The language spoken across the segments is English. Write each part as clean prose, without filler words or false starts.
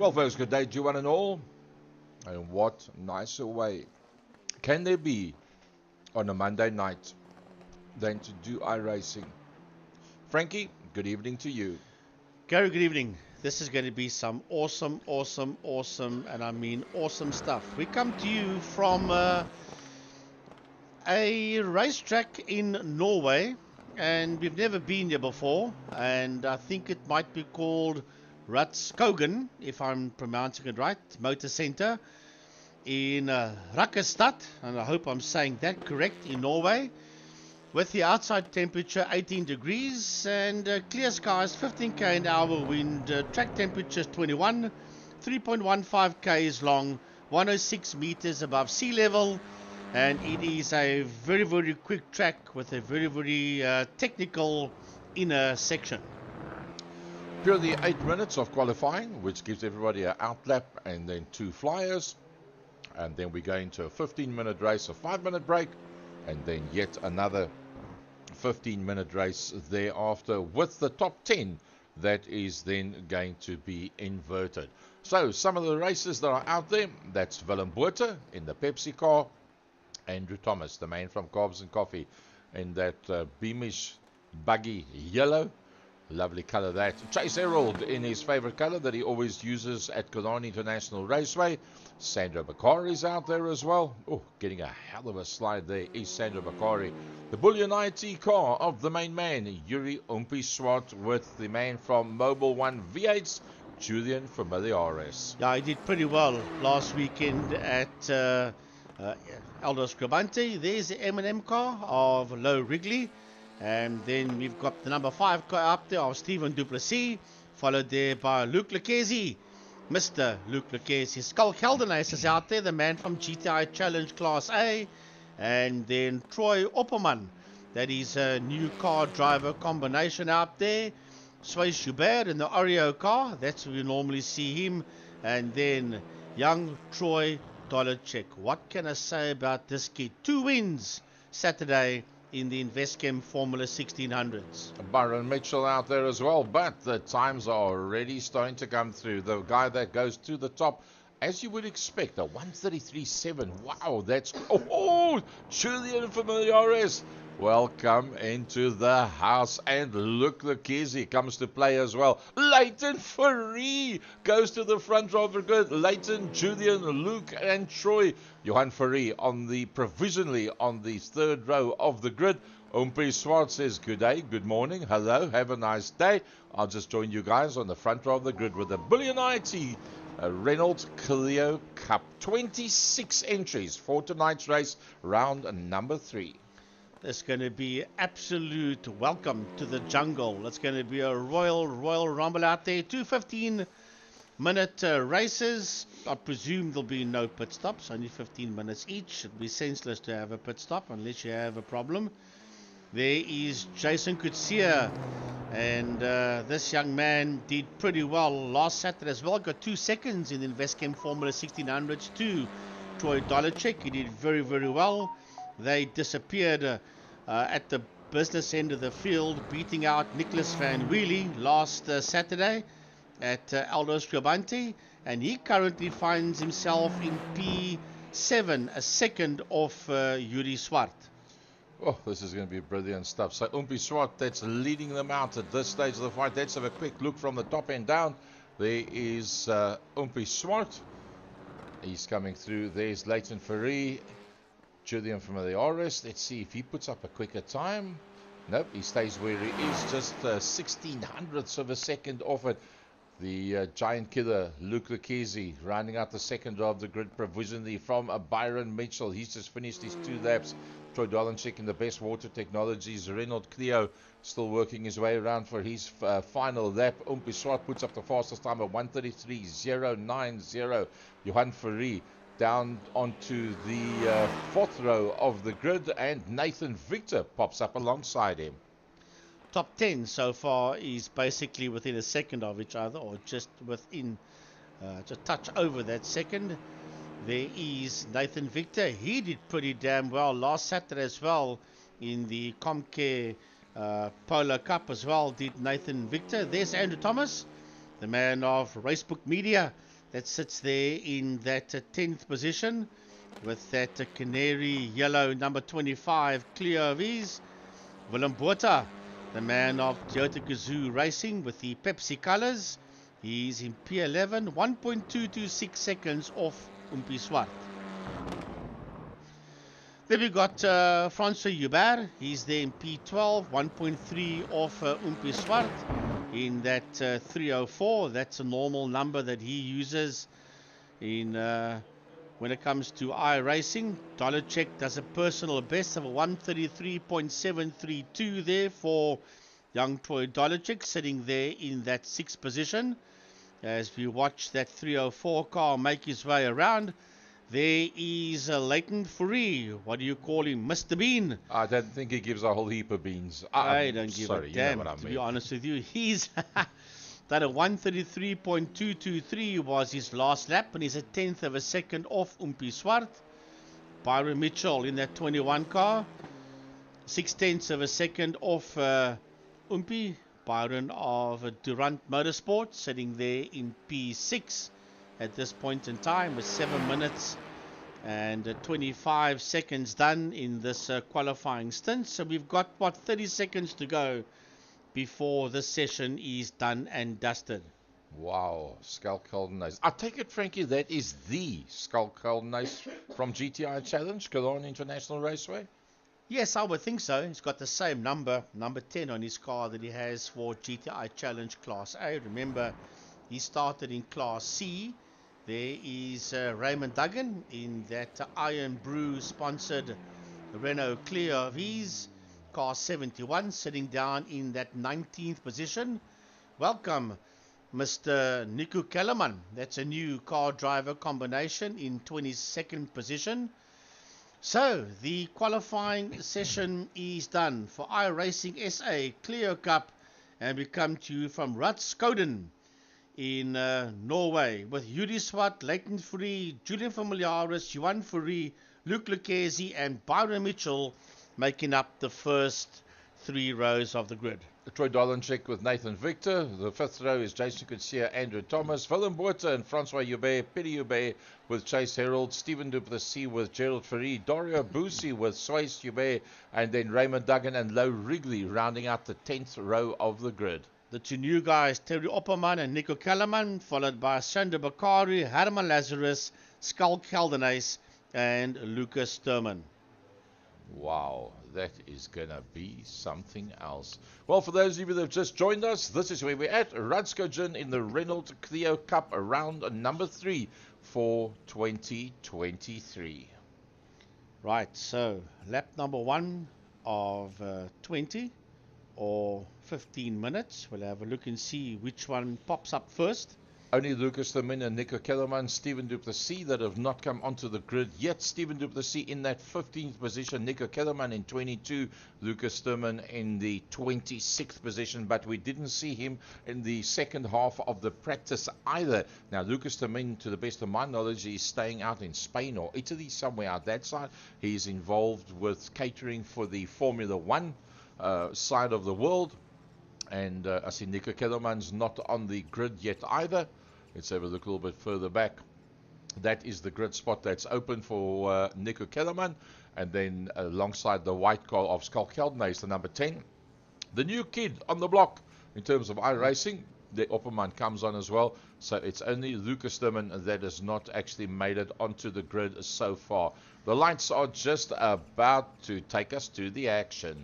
Well, folks, good day to you one and all. And what nicer way can there be on a Monday night than to do iRacing? Frankie, good evening to you. Gary, good evening. This is going to be some awesome, and I mean awesome stuff. We come to you from a racetrack in Norway, and we've never been there before, and I think it might be called Rudskogen, if I'm pronouncing it right, Motorsenter in Rakkestad, and I hope I'm saying that correct, in Norway, with the outside temperature 18 degrees and clear skies, 15k an hour wind, track temperature 21, 3.15 k's long, 106 meters above sea level, and it is a very, very quick track with a very, very technical inner section. Purely 8 minutes of qualifying, which gives everybody an outlap and then 2 flyers. And then we go into a 15-minute race, a 5-minute break, and then yet another 15-minute race thereafter with the top 10 that is then going to be inverted. So some of the races that are out there, that's Willem Botha in the Pepsi car, Andrew Thomas, the man from Carbs and Coffee, in that Beamish buggy yellow. Lovely colour that. Chase Herald in his favourite colour that he always uses at Killarney International Raceway. Sandro Bakari is out there as well. Oh, getting a hell of a slide there is Sandro Bakari. The Bullion IT car of the main man, Yuri Umpi-Swart, with the man from Mobile One V8s, Julian Familiares. Yeah, he did pretty well last weekend at Aldos Grabante. There's the M&M car of Low Wrigley. And then we've got the number 5 car up there of Stephen Duplessis, followed there by Luke Lucchesi, Mr. Luke Lucchesi. Skull Keldernace is out there, the man from GTI Challenge Class A. And then Troy Opperman, that is a new car driver combination out there. Sway Schubert in the Oreo car, that's where we normally see him. And then young Troy Dolacek. What can I say about this kid? 2 wins Saturday in the Investchem Formula 1600s. Byron Mitchell out there as well, but the times are already starting to come through. The guy that goes to the top, as you would expect, a 133.7. Wow, that's... Oh, Julian Familiares. Welcome into the house, and look, the Kizzy comes to play as well. Leighton Fourie goes to the front row of the grid. Leighton, Julian, Luke, and Troy. Johan Fourie provisionally on the third row of the grid. Umpi-Swart says, good day, good morning, hello, have a nice day. I'll just join you guys on the front row of the grid with the Bullion IT Reynolds Clio Cup. 26 entries for tonight's race, round number 3. It's going to be absolute welcome to the jungle. It's going to be a royal rumble out there. 2 15-minute races. I presume there'll be no pit stops, only 15 minutes each. It'd be senseless to have a pit stop unless you have a problem. There is Jason Kutsia, and this young man did pretty well last Saturday as well. Got 2 seconds in the Investchem Formula 1600s to Troy Dolacek. He did very, very well. They disappeared at the business end of the field, beating out Nicholas Van Wheelie last Saturday at Aldos Grabante, and he currently finds himself in P7, a second off Yuri Swart. Oh, this is going to be brilliant stuff. So Umpi-Swart, that's leading them out at this stage of the fight. Let's have a quick look from the top end down. There is Umpi-Swart. He's coming through. There's Leighton Fourie. Julian Familiares. Let's see if he puts up a quicker time. Nope, he stays where he is, just 1600ths of a second off it. The giant killer, Luke Lucchesi, rounding out the second row of the grid provisionally from Byron Mitchell. He's just finished his 2 laps. Troy Dolacek in the best water technologies. Renault Clio still working his way around for his final lap. Umpi-Swart puts up the fastest time at 1:33.090. Johan Fourie down onto the 4th row of the grid, and Nathan Victor pops up alongside him. Top 10 so far is basically within a second of each other, or just within, just touch over that second. There is Nathan Victor. He did pretty damn well last Saturday as well in the Comcare Polo Cup as well, did Nathan Victor. There's Andrew Thomas. the man of Racebook Media, that sits there in that 10th position with that canary yellow number 25 Clio V's. Willem Botha, the man of Toyota Gazoo Racing with the Pepsi colours. He's in P11, 1.226 seconds off Umpi Swart. Then we got François Hubert. He's there in P12, 1.3 off Umpi Swart in that 304. That's a normal number that he uses in when it comes to iRacing. Dollarcheck does a personal best of a 133.732 there for young Troy Dollarcheck, sitting there in that 6th position. As we watch that 304 car make his way around, there is Leighton Fourie. What do you call him? Mr. Bean. I don't think he gives a whole heap of beans. I don't give a damn, you know what I to mean. be honest with you. He's that a 133.223 was his last lap, and he's a 10th of a second off Umpi Swart. Byron Mitchell in that 21 car, 6/10 of a second off Umpi. Byron of Durant Motorsport sitting there in P6 at this point in time with 7 minutes and 25 seconds done in this qualifying stint. So we've got, 30 seconds to go before this session is done and dusted. Wow, Skull Caldenace. I take it, Frankie, that is the Skull Caldenace from GTI Challenge, Cologne International Raceway? Yes, I would think so. He's got the same number 10 on his car that he has for GTI Challenge Class A. Remember, he started in Class C. There is Raymond Duggan in that Iron Brew sponsored Renault Clio V's, car 71, sitting down in that 19th position. Welcome, Mr. Nico Kellerman. That's a new car driver combination in 22nd position. So, the qualifying session is done for iRacing SA Clio Cup, and we come to you from Rudskogen in Norway with Yuri Swart, Leighton Fourie, Julian Familiaris, Johan Fourie, Luke Lucchesi and Byron Mitchell making up the first 3 rows of the grid. Troy Dollarcheck with Nathan Victor. The 5th row is Jason Kutsia, Andrew Thomas, Willem Botha and Francois Hubert, Piri Hubert with Chase Herald, Stephen Duplessis with Gerald Ferry, Dario Busi with Swayze Hubert, and then Raymond Duggan and Low Wrigley rounding out the 10th row of the grid. The 2 new guys, Terry Opperman and Nico Kellerman, followed by Sander Bakari, Herman Lazarus, Skull Caldenace and Lucas Sturman. Wow, that is going to be something else. Well, for those of you that have just joined us, this is where we're at, Rudskogen in the Renault Clio Cup, round number 3 for 2023. Right, so lap number 1 of 20 or 15 minutes. We'll have a look and see which one pops up first. Only Lucas Sturman and Nico Kellerman, Stephen Duplessis that have not come onto the grid yet. Stephen Duplessis in that 15th position, Nico Kellerman in 22, Lucas Sturman in the 26th position, but we didn't see him in the second half of the practice either. Now, Lucas Sturman, to the best of my knowledge, is staying out in Spain or Italy, somewhere out that side. He's involved with catering for the Formula One side of the world. And I see Nico Kellerman's not on the grid yet either. Let's have a look a little bit further back. That is the grid spot that's open for Nico Kellerman. And then alongside the white car of Skull Caldenace, the number 10. The new kid on the block in terms of iRacing. The Opperman comes on as well. So it's only Lucas Sturman that has not actually made it onto the grid so far. The lights are just about to take us to the action.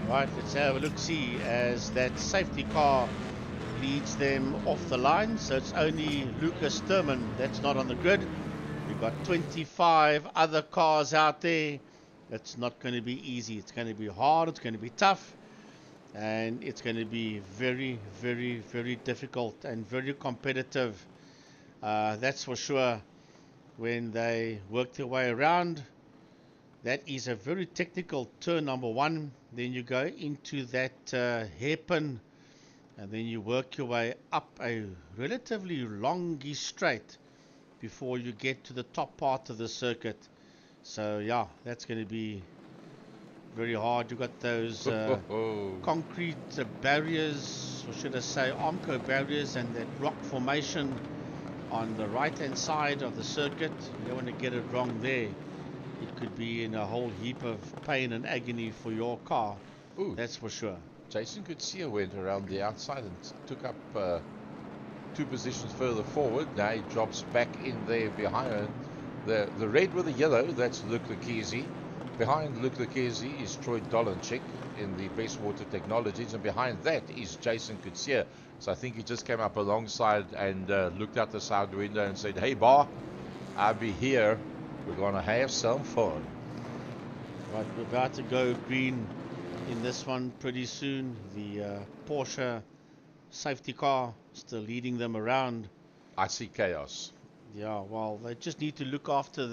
Right, let's have a look-see as that safety car leads them off the line. So it's only Lucas Sturman that's not on the grid. We've got 25 other cars out there. It's not going to be easy. It's going to be hard. It's going to be tough. And it's going to be very, very, very difficult and very competitive. That's for sure. When they work their way around, that is a very technical turn number 1. Then you go into that hairpin, and then you work your way up a relatively longish straight before you get to the top part of the circuit. So yeah, that's going to be very hard. You've got those concrete barriers, or should I say Armco barriers, and that rock formation on the right hand side of the circuit. You don't want to get it wrong there. It could be in a whole heap of pain and agony for your car. Ooh. That's for sure. Jason Kutsia went around the outside and took up 2 positions further forward. Now he drops back in there behind. The red with the yellow, that's Luke Lucchese. Behind Luke Lucchese is Troy Dolanchik in the Best Water Technologies, and behind that is Jason Kutsia. So I think he just came up alongside and looked out the side window and said, "Hey, bar, I'll be here. We're going to have some fun." Right, we're about to go green in this one pretty soon. The Porsche safety car still leading them around. I see chaos. Yeah, well, they just need to look after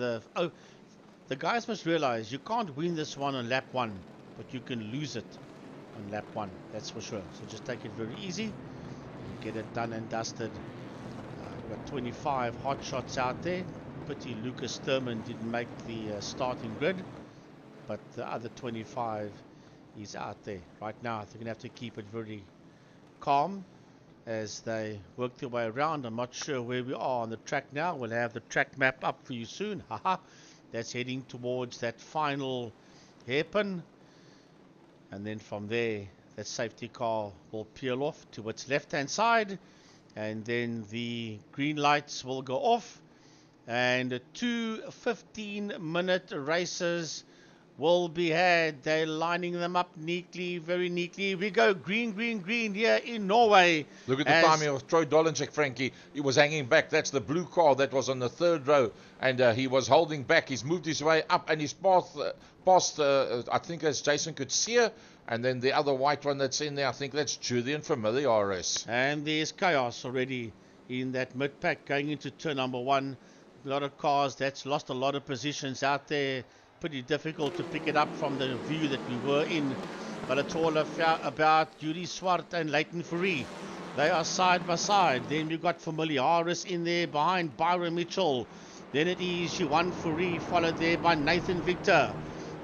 the guys must realize you can't win this one on lap 1, but you can lose it on lap 1, that's for sure. So just take it very easy and get it done and dusted. We've got 25 hot shots out there. Pity Lucas Thurman didn't make the starting grid, but the other 25 is out there. Right now, they're going to have to keep it very calm as they work their way around. I'm not sure where we are on the track now. We'll have the track map up for you soon. Haha. That's heading towards that final hairpin, and then from there that safety car will peel off to its left hand side, and then the green lights will go off, and 2 15-minute races will be had. They're lining them up neatly, very neatly. We go green, green, green here in Norway. Look at the timing of Troy Dolanchik, Frankie. He was hanging back. That's the blue car that was on the 3rd row, and he was holding back. He's moved his way up, and he's passed I think that's Jason Kutsia, and then the other white one that's in there, I think that's Julian Familiaris. And there's chaos already in that mid-pack going into turn number 1. A lot of cars that's lost a lot of positions out there. Pretty difficult to pick it up from the view that we were in, but it's all about Yuri Swart and Leighton Fourie. They are side by side. Then we've got Familiaris in there behind Byron Mitchell. Then it is Juan Fourie, followed there by Nathan Victor.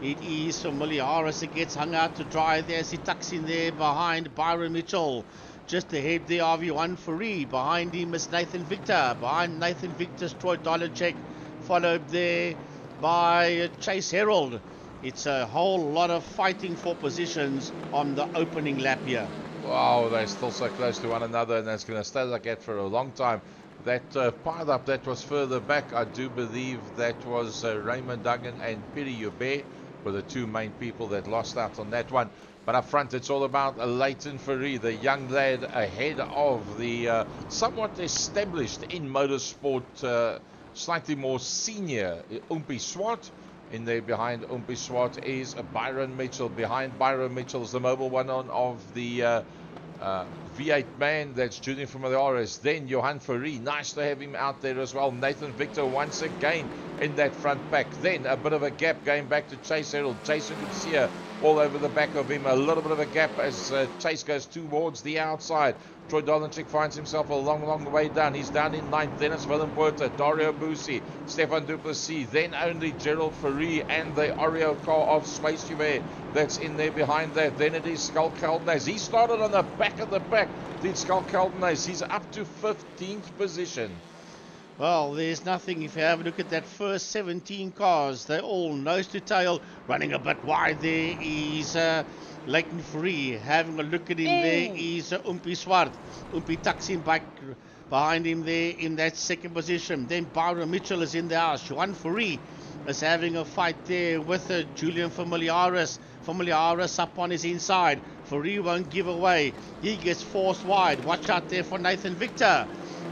It is Familiaris that gets hung out to dry there as he tucks in there behind Byron Mitchell. Just ahead there of Juan Fourie. Behind him is Nathan Victor. Behind Nathan Victor's Troy Dolanchik, followed there by Chase Herald. It's a whole lot of fighting for positions on the opening lap here. Wow, they're still so close to one another, and that's going to stay like that for a long time. That pile up that was further back, I do believe that was Raymond Duggan and Piri Joubert were the 2 main people that lost out on that one. But up front, it's all about Leighton Fourie, the young lad ahead of the somewhat established in motorsport, slightly more senior Oompie Swart. In there behind Oompie Swart is Byron Mitchell. Behind Byron Mitchell is the mobile one of the V8 man, that's Julian Familiaris. Then Johan Fourie, nice to have him out there as well. Nathan Victor once again in that front pack. Then a bit of a gap going back to Chase Herald. Jason Kutsia all over the back of him. A little bit of a gap as Chase goes towards the outside. Troy Dolanchik finds himself a long, long way down. He's down in 9th. Then it's Willem Puerta, Dario Bussi, Stefan Duplessis. Then only Gerald Fourie and the Oreo car of Swace Joubert that's in there behind that. Then it is Skull Caldenas. He started on the back of the pack. Did Skull Caldenas. He's up to 15th position. Well, there's nothing. If you have a look at that first 17 cars, they're all nose to tail. Running a bit wide there is Leighton Fourie. Having a look at him there is Oompie Swart. Oompie tucks him back behind him there in that 2nd position. Then Byron Mitchell is in the house. Juan Fourie is having a fight there with Julian Familiaris. Familiaris up on his inside. Fourie won't give away. He gets forced wide. Watch out there for Nathan Victor.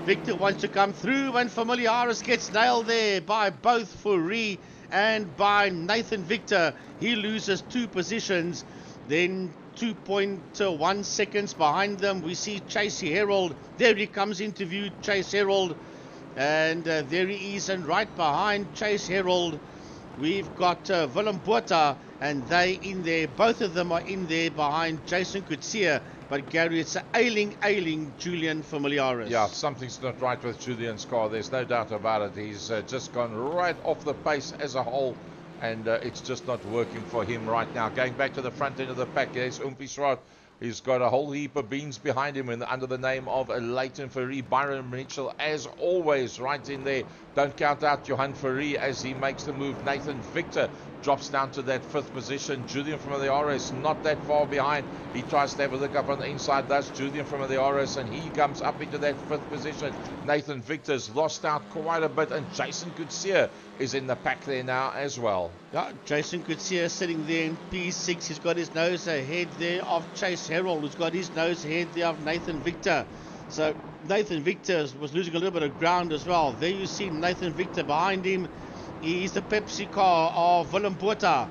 Victor wants to come through, and Familiaris gets nailed there by both Fourie and by Nathan Victor. He loses 2 positions. Then 2.1 seconds behind them, we see Chase Herald. There he comes into view, Chase Herald. And there he is, and right behind Chase Herald, we've got Willem Puerta, and they in there. Both of them are in there behind Jason Kutsia. But Gary, it's an ailing Julian Familiaris. Yeah, something's not right with Julian's car. There's no doubt about it. He's just gone right off the pace as a whole. and it's just not working for him right now. Going back to the front end of the pack, there's Umpisrad. He's got a whole heap of beans behind him under the name of Leighton Fourie. Byron Mitchell, as always, right in there. Don't count out Johan Fourie as he makes the move. Nathan Victor drops down to that 5th position. Julian from the RS not that far behind. He tries to have a look up on the inside. That's Julian from the RS, and he comes up into that 5th position. Nathan Victor's lost out quite a bit, and Jason Coetzee is in the pack there now as well. Yeah, Jason Coetzee sitting there in P6. He's got his nose ahead there of Chase Harold, who's got his nose ahead there of Nathan Victor. So Nathan Victor was losing a little bit of ground as well. There you see Nathan Victor behind him. He's the Pepsi car of Willem Botha.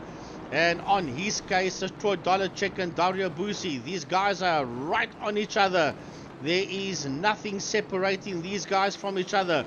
And on his case is Troy Dolacek and Dario Busi. These guys are right on each other. There is nothing separating these guys from each other.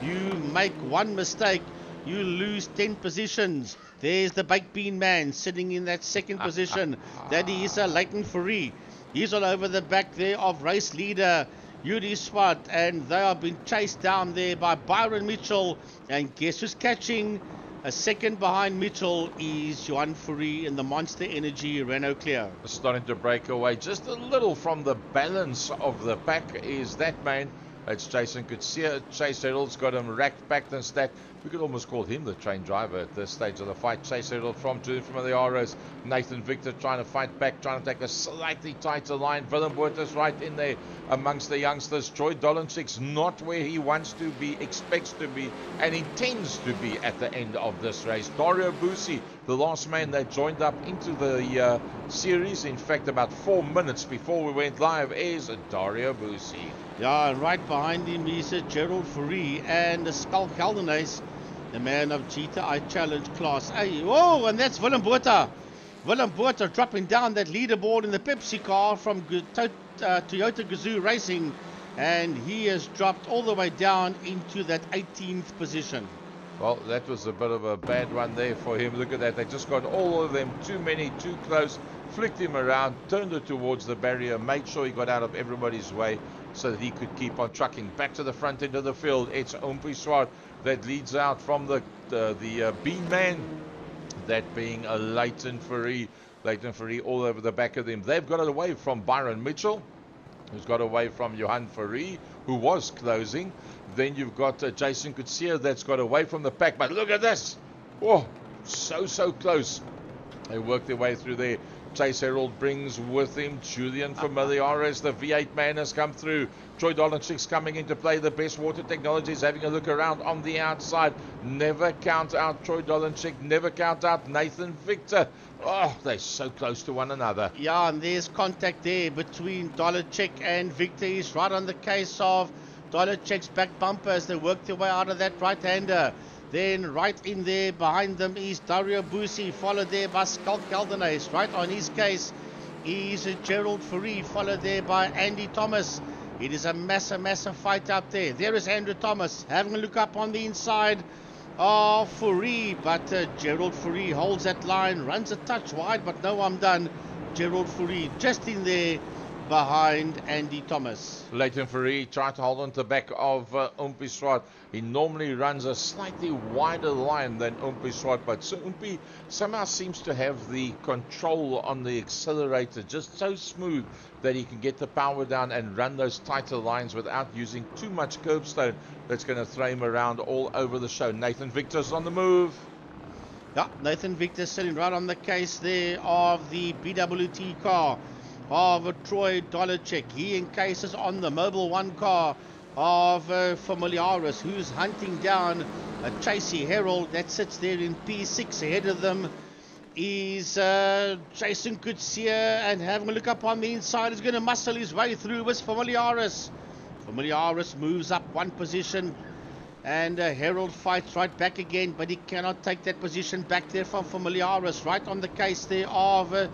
You make one mistake, you lose 10 positions. There's the baked bean man sitting in that 2nd position. That is Leighton Fourie. He's all over the back there of race leader Yuri Swart, and they are being chased down there by Byron Mitchell. And guess who's catching? A second behind Mitchell is Johan Fourie in the Monster Energy Renault Clio. Starting to break away just a little from the balance of the pack is that man. It's Jason Coetzee. Chase Harold's got him racked, backed and stacked. We could almost call him the train driver at this stage of the fight. Chase Harold from the RS. Nathan Victor trying to fight back, trying to take a slightly tighter line. Willem Botha's right in there amongst the youngsters. Troy Dolacek's not where he wants to be, expects to be, and intends to be at the end of this race. Dario Busi, the last man that joined up into the series, in fact about 4 minutes before we went live, is Dario Busi. Yeah, right behind him is Gerald Fourie and Skull Caldenace, the man of GTI Challenge Class A. Oh, and that's Willem Botha. Willem Botha dropping down that leaderboard in the Pepsi car from Toyota Gazoo Racing, and he has dropped all the way down into that 18th position. Well, that was a bit of a bad one there for him. Look at that. They just got all of them too many, too close, flicked him around, turned it towards the barrier, made sure he got out of everybody's way so that he could keep on trucking. Back to the front end of the field, it's Umpisrad that leads out from the bean man, that being a Leighton Fourie. Leighton Fourie all over the back of them. They've got it away from Byron Mitchell, who's got away from Johan Fourie, who was closing. Then you've got Jason Coetzee that's got away from the pack. But look at this. Oh, so close. They work their way through there. Chase Harold brings with him Julian Familiares. The V8 man has come through. Troy Dolacek's coming into play. The Best Water Technologies having a look around on the outside. Never count out Troy Dolacek. Never count out Nathan Victor. Oh, they're so close to one another. Yeah, and there's contact there between Dolacek and Victor. He's right on the case of Dolacek's back bumper as they work their way out of that right-hander. Then right in there behind them is Dario Busi, followed there by Skull Caldenace. Right on his case is Gerald Fourie, followed there by Andy Thomas. It is a massive fight out there. There is Andrew Thomas having a look up on the inside of Fourie, but Gerald Fourie holds that line, runs a touch wide, but no, I'm done. Gerald Fourie just in there behind Andy Thomas. Leighton Fourie tried to hold on to the back of Umpisrad. He normally runs a slightly wider line than Umpisrad, but so Umpi somehow seems to have the control on the accelerator just so smooth that he can get the power down and run those tighter lines without using too much curbstone that's going to throw him around all over the show. Nathan Victor's on the move. Yeah, Nathan Victor sitting right on the case there of the BWT car of Troy Dolacek. He encases on the Mobile 1 car of Familiaris, who's hunting down a Chasey Herald that sits there in P6. Ahead of them is Jason Coetzee, and having a look up on the inside, is going to muscle his way through with Familiaris. Familiaris moves up one position, and Herald fights right back again, but he cannot take that position back there from Familiaris. Right on the case there of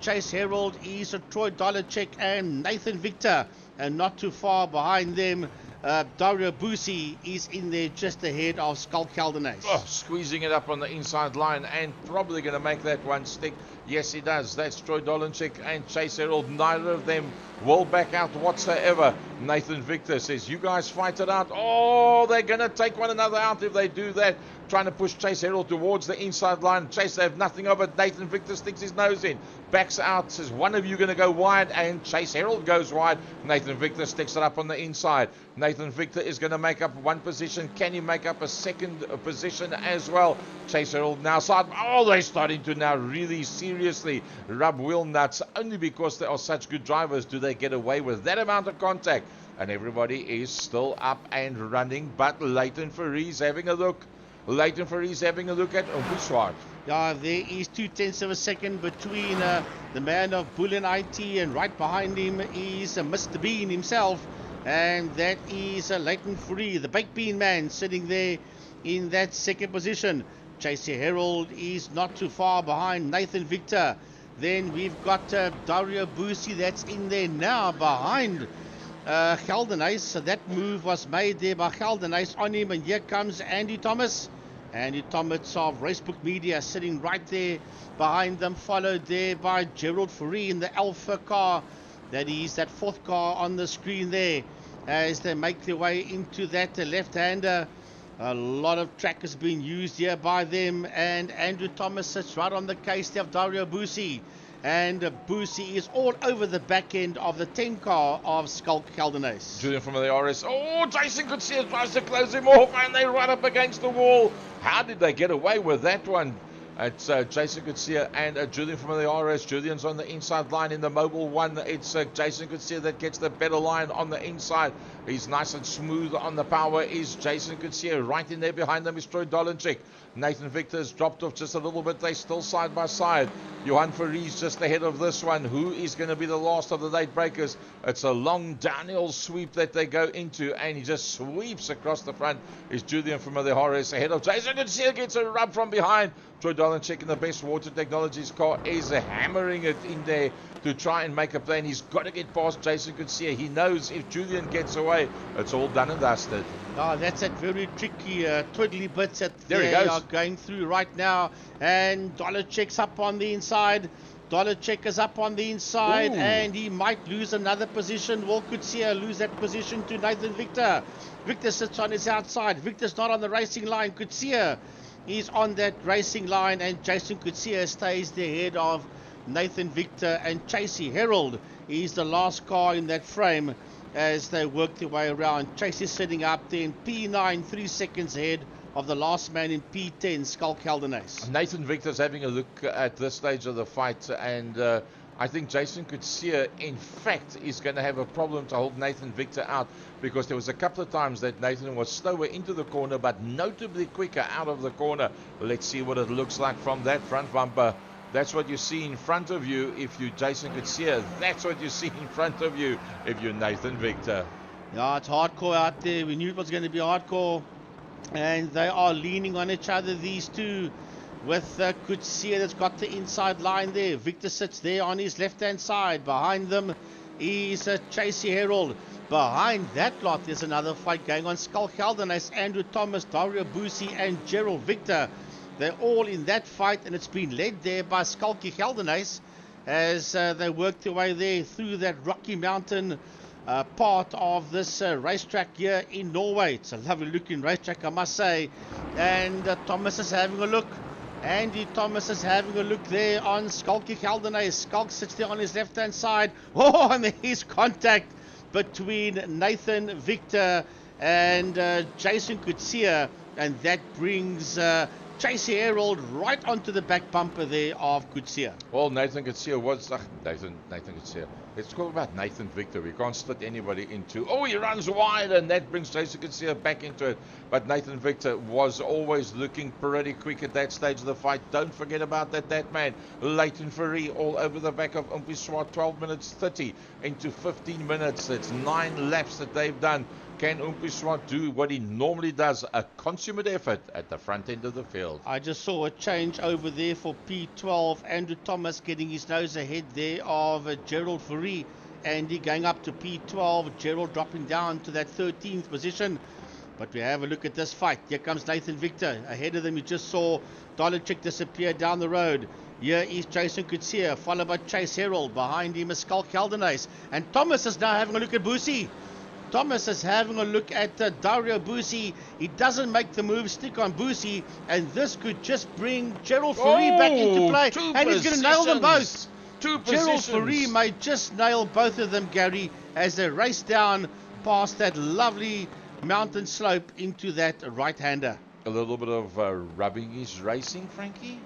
Chase Harold is Troy Dolacek and Nathan Victor, and not too far behind them Dario Busi is in there just ahead of Skull Caldenace. Oh, squeezing it up on the inside line and probably going to make that one stick. Yes, he does. That's Troy Dolacek and Chase Harold. Neither of them will back out whatsoever. Nathan Victor says, you guys fight it out. Oh, they're going to take one another out if they do that. Trying to push Chase Herald towards the inside line. Chase, they have nothing of it. Nathan Victor sticks his nose in. Backs out, says, one of you going to go wide, and Chase Herald goes wide. Nathan Victor sticks it up on the inside. Nathan Victor is going to make up one position. Can he make up a second position as well? Chase Herald now side. Oh, they're starting to now really seriously rub wheel nuts. Only because they are such good drivers do they get away with that amount of contact. And everybody is still up and running, but Leighton Ferrie's having a look. Leighton Ferrie's having a look at Umbushwart. Yeah, there is 0.2 of a second between the man of Bullen IT, and right behind him is Mr. Bean himself, and that is Leighton Ferrie, the baked bean man, sitting there in that second position. Chasey Herald is not too far behind Nathan Victor. Then we've got Dario Busi that's in there now behind Geldenhuys. So that move was made there by Geldenhuys on him, and here comes Andy Thomas. Andy Thomas of Racebook Media sitting right there behind them, followed there by Gerald Ferrie in the Alpha car. That is that fourth car on the screen there as they make their way into that left-hander. A lot of track has been used here by them, and Andrew Thomas sits right on the case there of Dario Busi. And Busi is all over the back end of the 10 car of Skulk Geldenhuys. Julian from the RS. Oh, Jason could see it, tries to close him off, and they run up against the wall. How did they get away with that one? It's Jason Kutsia and Julian from the RS. Julian's on the inside line in the mobile one. It's Jason Kutsia that gets the better line on the inside. He's nice and smooth on the power. Is Jason Kutsia. Right in there behind them is Troy Dolenchik. Nathan Victor has dropped off just a little bit. They're still side by side. Johan Ferrie's just ahead of this one. Who is going to be the last of the late breakers? It's a long downhill sweep that they go into, and he just sweeps across the front. Is Julian from the Horace ahead of Jason Kutsia. Gets a rub from behind. Troy Dolenchik in the Best Water Technologies car is hammering it in there to try and make a play. And he's got to get past Jason Kutsia. He knows if Julian gets away, it's all done and dusted. Oh, that's that very tricky twiddly bits that there they are going through right now. And Dolenchik's up on the inside. Dolenchik is up on the inside. Ooh. And he might lose another position. Will Kutsia lose that position to Nathan Victor? Victor sits on his outside. Victor's not on the racing line. Kutsia is on that racing line, and Jason Kutsia stays the head of Nathan Victor, and Chasey Herald is the last car in that frame as they work their way around. Chasey sitting up there in P9, 3 seconds ahead of the last man in P10, Skulk Geldenhuys. Nathan Victor's having a look at this stage of the fight, and I think Jason Kutsia, in fact, is going to have a problem to hold Nathan Victor out, because there was a couple of times that Nathan was slower into the corner, but notably quicker out of the corner. Let's see what it looks like from that front bumper. That's what you see in front of you if you're Jason Kutsia. That's what you see in front of you if you're Nathan Victor. Yeah, it's hardcore out there. We knew it was going to be hardcore, and they are leaning on each other, these two. With Kutsia that's got the inside line there. Victor sits there on his left-hand side. Behind them is Chasey Herald. Behind that lot, there's another fight going on. Skulk Geldenhuys, Andrew Thomas, Dario Busi, and Gerald Victor. They're all in that fight, and it's been led there by Skulky Geldenhuys as they work their way there through that Rocky Mountain part of this racetrack here in Norway. It's a lovely looking racetrack, I must say. And Thomas is having a look. Andy Thomas is having a look there on Skulky Geldenhuys. Skulk sits there on his left-hand side. Oh, and there is contact between Nathan Victor and Jason Kutsia, and that brings Chasey Herald right onto the back bumper there of Kutsia. Well, Nathan Kutsia was... Nathan Kutsia. Let's talk about Nathan Victor. We can't split anybody into... Oh, he runs wide, and that brings Jason Kutsia back into it. But Nathan Victor was always looking pretty quick at that stage of the fight. Don't forget about that man. Leighton Ferrie all over the back of Umpiswat. 12 minutes 30 into 15 minutes. It's 9 laps that they've done. Can Umpiswat do what he normally does, a consummate effort at the front end of the field? I just saw a change over there for P12. Andrew Thomas getting his nose ahead there of Gerald Ferrie. Andy going up to P12. Gerald dropping down to that 13th position. But we have a look at this fight. Here comes Nathan Victor. Ahead of them, you just saw Dolenchik disappear down the road. Here is Jason Kutsia, followed by Chase Herald. Behind him is Skulk Geldenhuys. And Thomas is now having a look at Busi. Thomas is having a look at Dario Bussi. He doesn't make the move, stick on Bussi, and this could just bring Gerald Fourie back into play, and he's going to nail them both. Gerald Fourie may just nail both of them, Gary, as they race down past that lovely mountain slope into that right-hander. A little bit of rubbing is racing, Frankie.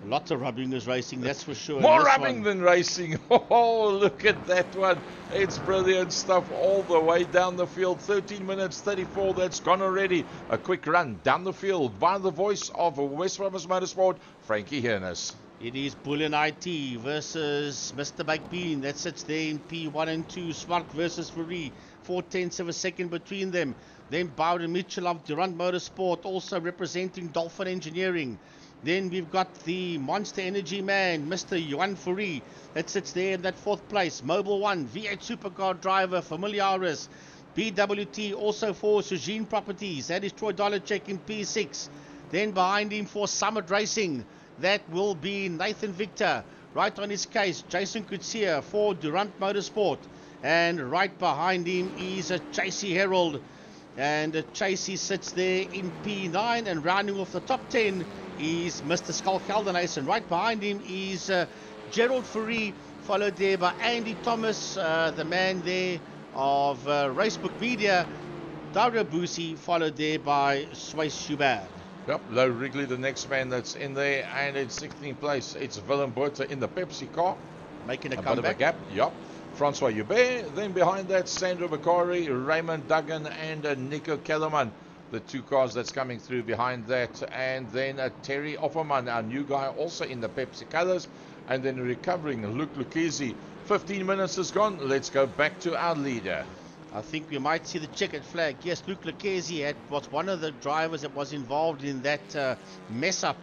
Lots of rubbing is racing, that's for sure. More rubbing than racing. Oh, look at that one. It's brilliant stuff all the way down the field. 13 minutes 34, that's gone already. A quick run down the field by the voice of West Province Motorsport, Frankie Hernes. It is Bullion IT versus Mr. Baked Bean. That sits there in P1 and 2. Smart versus Fourie. 4/10 of a second between them. Then Byron Mitchell of Durant Motorsport, also representing Dolphin Engineering. Then we've got the Monster Energy man, Mr. Johan Fourie, that sits there in that 4th place. Mobile One, V8 Supercar driver, Familiaris. BWT also for Sujin Properties. That is Troy Dollarcheck in P6. Then behind him for Summit Racing, that will be Nathan Victor. Right on his case, Jason Kutsia for Durant Motorsport. And right behind him is Chasey Herald. And Chasey sits there in P9, and rounding off the top 10 is Mr. Skull Keldernace, and right behind him is Gerald Fourie, followed there by Andy Thomas, the man there of Racebook Media, Dario Bussi, followed there by Sway Schubert. Yep, Low Wrigley, the next man that's in there, and in 16th place, it's Willem Botha in the Pepsi car. Making a bit comeback. of a gap, yep. Francois Hubert, then behind that, Sandro Bakari, Raymond Duggan, and Nico Kellerman. The 2 cars that's coming through behind that, and then Terry Opperman, our new guy, also in the Pepsi colors, and then recovering Luke Lucchesi. 15 minutes is gone. Let's go back to our leader. I think we might see the checkered flag. Yes, Luke Lucchesi was one of the drivers that was involved in that mess up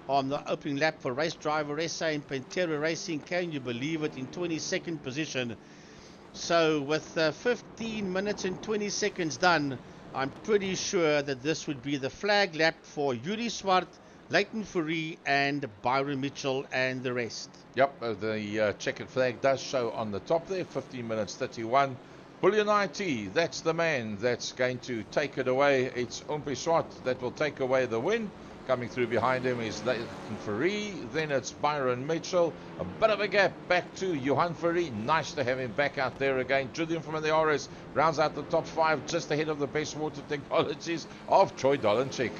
on the opening lap for Race Driver SA in Pantera Racing. Can you believe it? In 22nd position. So with 15 minutes and 20 seconds done, I'm pretty sure that this would be the flag lap for Yuri Swart, Leighton Fourie, and Byron Mitchell and the rest. Yep, the checkered flag does show on the top there, 15 minutes 31. Bullion IT, that's the man that's going to take it away. It's Umpi Swart that will take away the win. Coming through behind him is Leighton Fourie, then it's Byron Mitchell. A bit of a gap back to Johan Fourie. Nice to have him back out there again. Julian from the RS rounds out the top 5 just ahead of the best water technologies of Troy Dolanchik.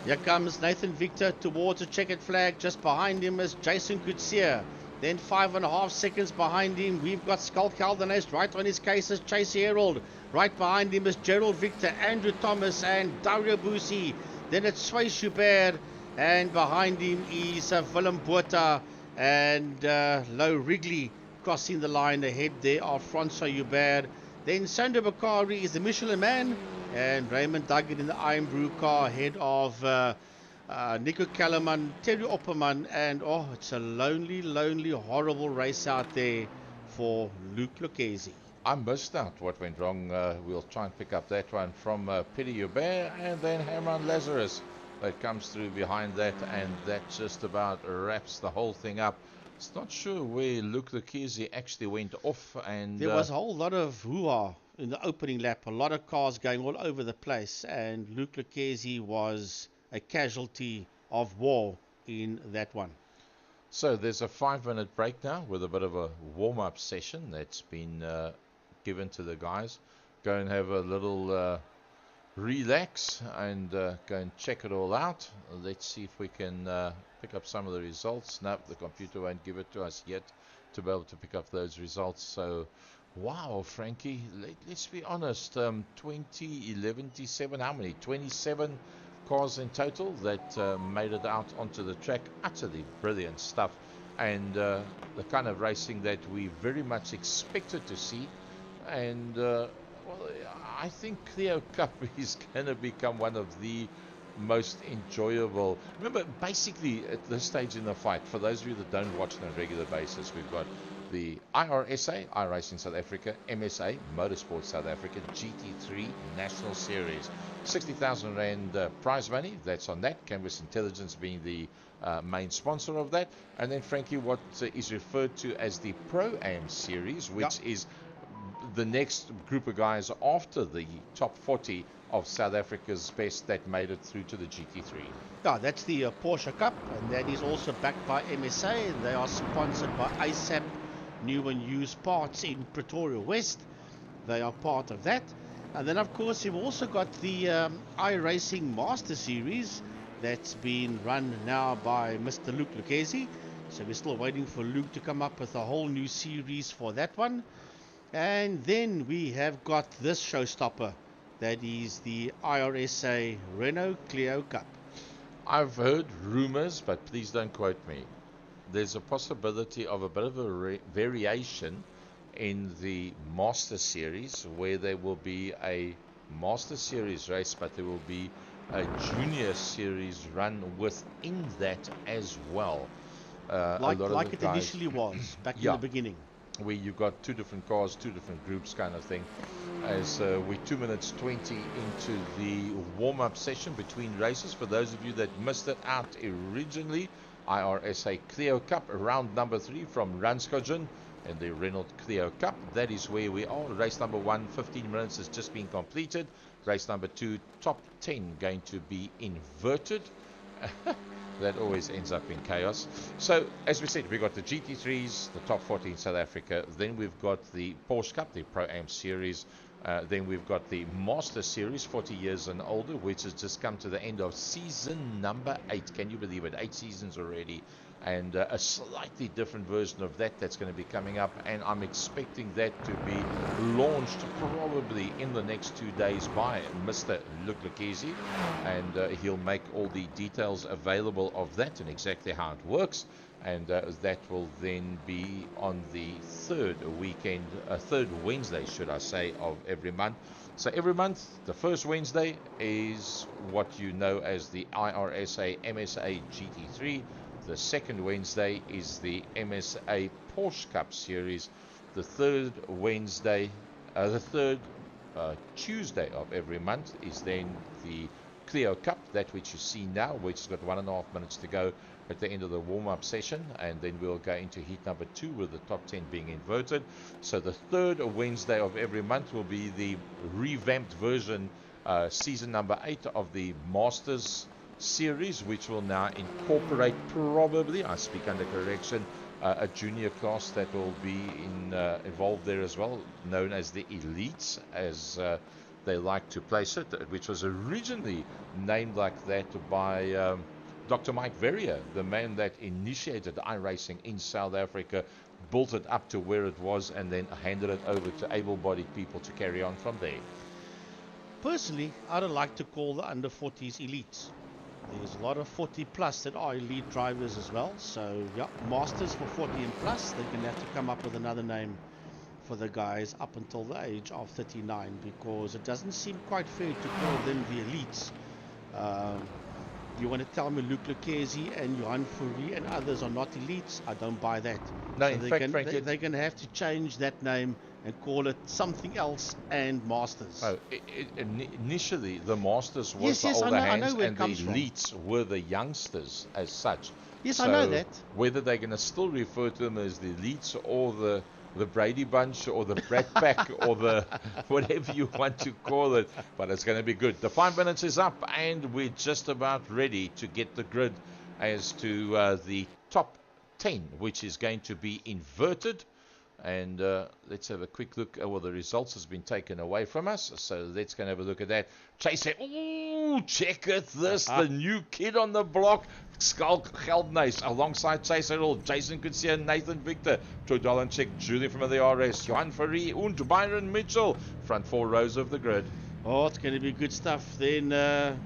Here comes Nathan Victor towards a checkered flag. Just behind him is Jason Kutsia. Then 5.5 seconds behind him, we've got Skull Keldernace. Right on his case is Chasey Herald. Right behind him is Gerald Victor, Andrew Thomas, and Dario Bussi. Then it's Sway Schubert, and behind him is Willem Botha and Low Wrigley crossing the line ahead there of Francois Hubert. Then Sandro Bakari is the Michelin man, and Raymond Duggan in the Iron Brew car ahead of Nico Kellerman, Terry Opperman, and it's a lonely, horrible race out there for Luke Lucchesi. I missed out what went wrong. We'll try and pick up that one from Pity Hubert, and then Herman Lazarus that comes through behind that, and that just about wraps the whole thing up. It's not sure where Luke Lucchesi actually went off, and there was a whole lot of hoo-ha in the opening lap, a lot of cars going all over the place, and Luke Lucchesi was a casualty of war in that one. So there's a 5-minute break now with a bit of a warm-up session that's been given to the guys. Go and have a little relax and go and check it all out. Let's see if we can pick up some of the results. No, the computer won't give it to us yet to be able to pick up those results. So wow, Frankie, let's be honest, 20, 11, 7, how many? 27 cars in total that made it out onto the track. Utterly brilliant stuff, and the kind of racing that we very much expected to see. And well, I think Clio Cup is going to become one of the most enjoyable. Remember, basically at this stage in the fight, for those of you that don't watch on a regular basis, we've got the iRSA, iRacing South Africa, MSA, Motorsport South Africa, GT3 National Series. 60,000 Rand prize money, that's on that. Canvas Intelligence being the main sponsor of that. And then, Frankie, what is referred to as the Pro-Am Series, which is the next group of guys after the top 40 of South Africa's best that made it through to the GT3. Yeah, that's the Porsche Cup, and that is also backed by MSA, and they are sponsored by ASAP New and Used Parts in Pretoria West. They are part of that. And then, of course, you've also got the iRacing Master Series that's been run now by Mr. Luke Lucchesi. So we're still waiting for Luke to come up with a whole new series for that one. And then we have got this showstopper. That is the iRSA Renault Clio Cup. I've heard rumors, but please don't quote me. There's a possibility of a bit of a variation in the Master Series, where there will be a Master Series race, but there will be a Junior Series run within that as well. Like it initially was back in the beginning, where you've got two different cars, two different groups kind of thing. As we're 2 minutes 20 into the warm-up session between races. For those of you that missed it out originally, iRSA Clio Cup, round number 3 from Rudskogen and the Renault Clio Cup. That is where we are. Race number 1, 15 minutes has just been completed. Race number 2, top 10 going to be inverted. That always ends up in chaos. So, as we said, we've got the GT3s, the top 40 in South Africa. Then we've got the Porsche Cup, the Pro-Am Series. Then we've got the Master Series, 40 years and older, which has just come to the end of season number 8. Can you believe it? 8 seasons already. And a slightly different version of that that's going to be coming up. And I'm expecting that to be launched probably in the next 2 days by Mr. Luke Lucchesi. And he'll make all the details available of that and exactly how it works. And that will then be on the third Wednesday, should I say, of every month. So every month, the first Wednesday is what you know as the iRSA MSA GT3. The second Wednesday is the MSA Porsche Cup Series. The third Tuesday of every month is then the Clio Cup, that which you see now, which has got 1.5 minutes to go at the end of the warm-up session, and then we'll go into heat number 2 with the top 10 being inverted. So the third Wednesday of every month will be the revamped version, season number 8 of the Masters Series, which will now incorporate probably, I speak under correction, a junior class that will be involved there as well, known as the Elites, as they like to place it, which was originally named like that by Dr. Mike Verrier, the man that initiated iRacing in South Africa, built it up to where it was, and then handed it over to able-bodied people to carry on from there. Personally, I don't like to call the under 40s elites. There's a lot of 40 plus that are elite drivers as well. So yeah, masters for 40 and plus, they're going to have to come up with another name for the guys up until the age of 39, because it doesn't seem quite fair to call them the elites. You want to tell me Luke Lucchesi and Johan Fourie and others are not elites? I don't buy that. No, so in fact, frankly, they're going to have to change that name and call it something else and Masters. Oh, initially the Masters was the older hands, and the elites were the youngsters as such. Yes, so I know that. Whether they're going to still refer to them as the elites or the Brady Bunch or the Brat Pack or the whatever you want to call it, but it's going to be good. The 5 minutes is up, and we're just about ready to get the grid as to the top 10, which is going to be inverted. And let's have a quick look. Well, the results has been taken away from us, so let's go and have a look at that. Chase it. Ooh, check it. This, the new kid on the block. Skalk Geldnys alongside Chase Errol, Jason Kutsia, Nathan Victor, Troy Dolanchik, Julie from the RS, Johan Fourie, and Byron Mitchell. Front 4 rows of the grid. Oh, it's going to be good stuff. Then